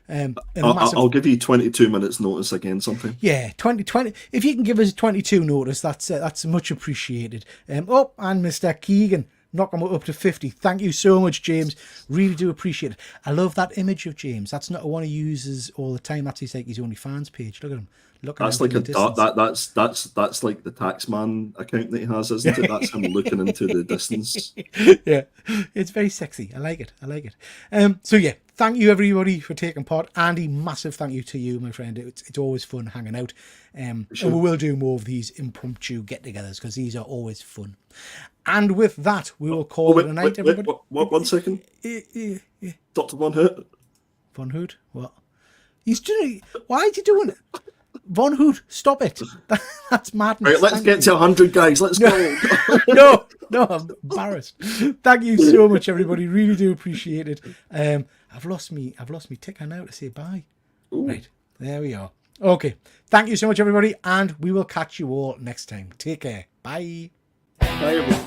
I'll give you 22 minutes notice again, something. Yeah, 20. If you can give us 22 notice, that's much appreciated. And Mr. Keegan, knock him up to 50. Thank you so much, James. Really do appreciate it. I love that image of James. That's not one he uses all the time. That's his OnlyFans page. Look at him. That's like that's like the taxman account that he has, isn't it? That's him looking into the distance. Yeah, it's very sexy. I like it. So yeah, thank you everybody for taking part. Andy, massive thank you to you, my friend. It's always fun hanging out. And we will do more of these impromptu get-togethers because these are always fun. And with that, we will call it a night, everybody. Wait, 1 second. Dr. Von Hoot. Von Hoot? What? He's doing. Why is he doing it? Von Hoot, stop it. That's madness. Right, let's get to 100, guys. Let's go. No, I'm embarrassed. Thank you so much, everybody. Really do appreciate it. I've lost me ticker now to say bye. Ooh. Right, there we are. Okay, thank you so much, everybody, and we will catch you all next time. Take care. Bye. Bye, everyone.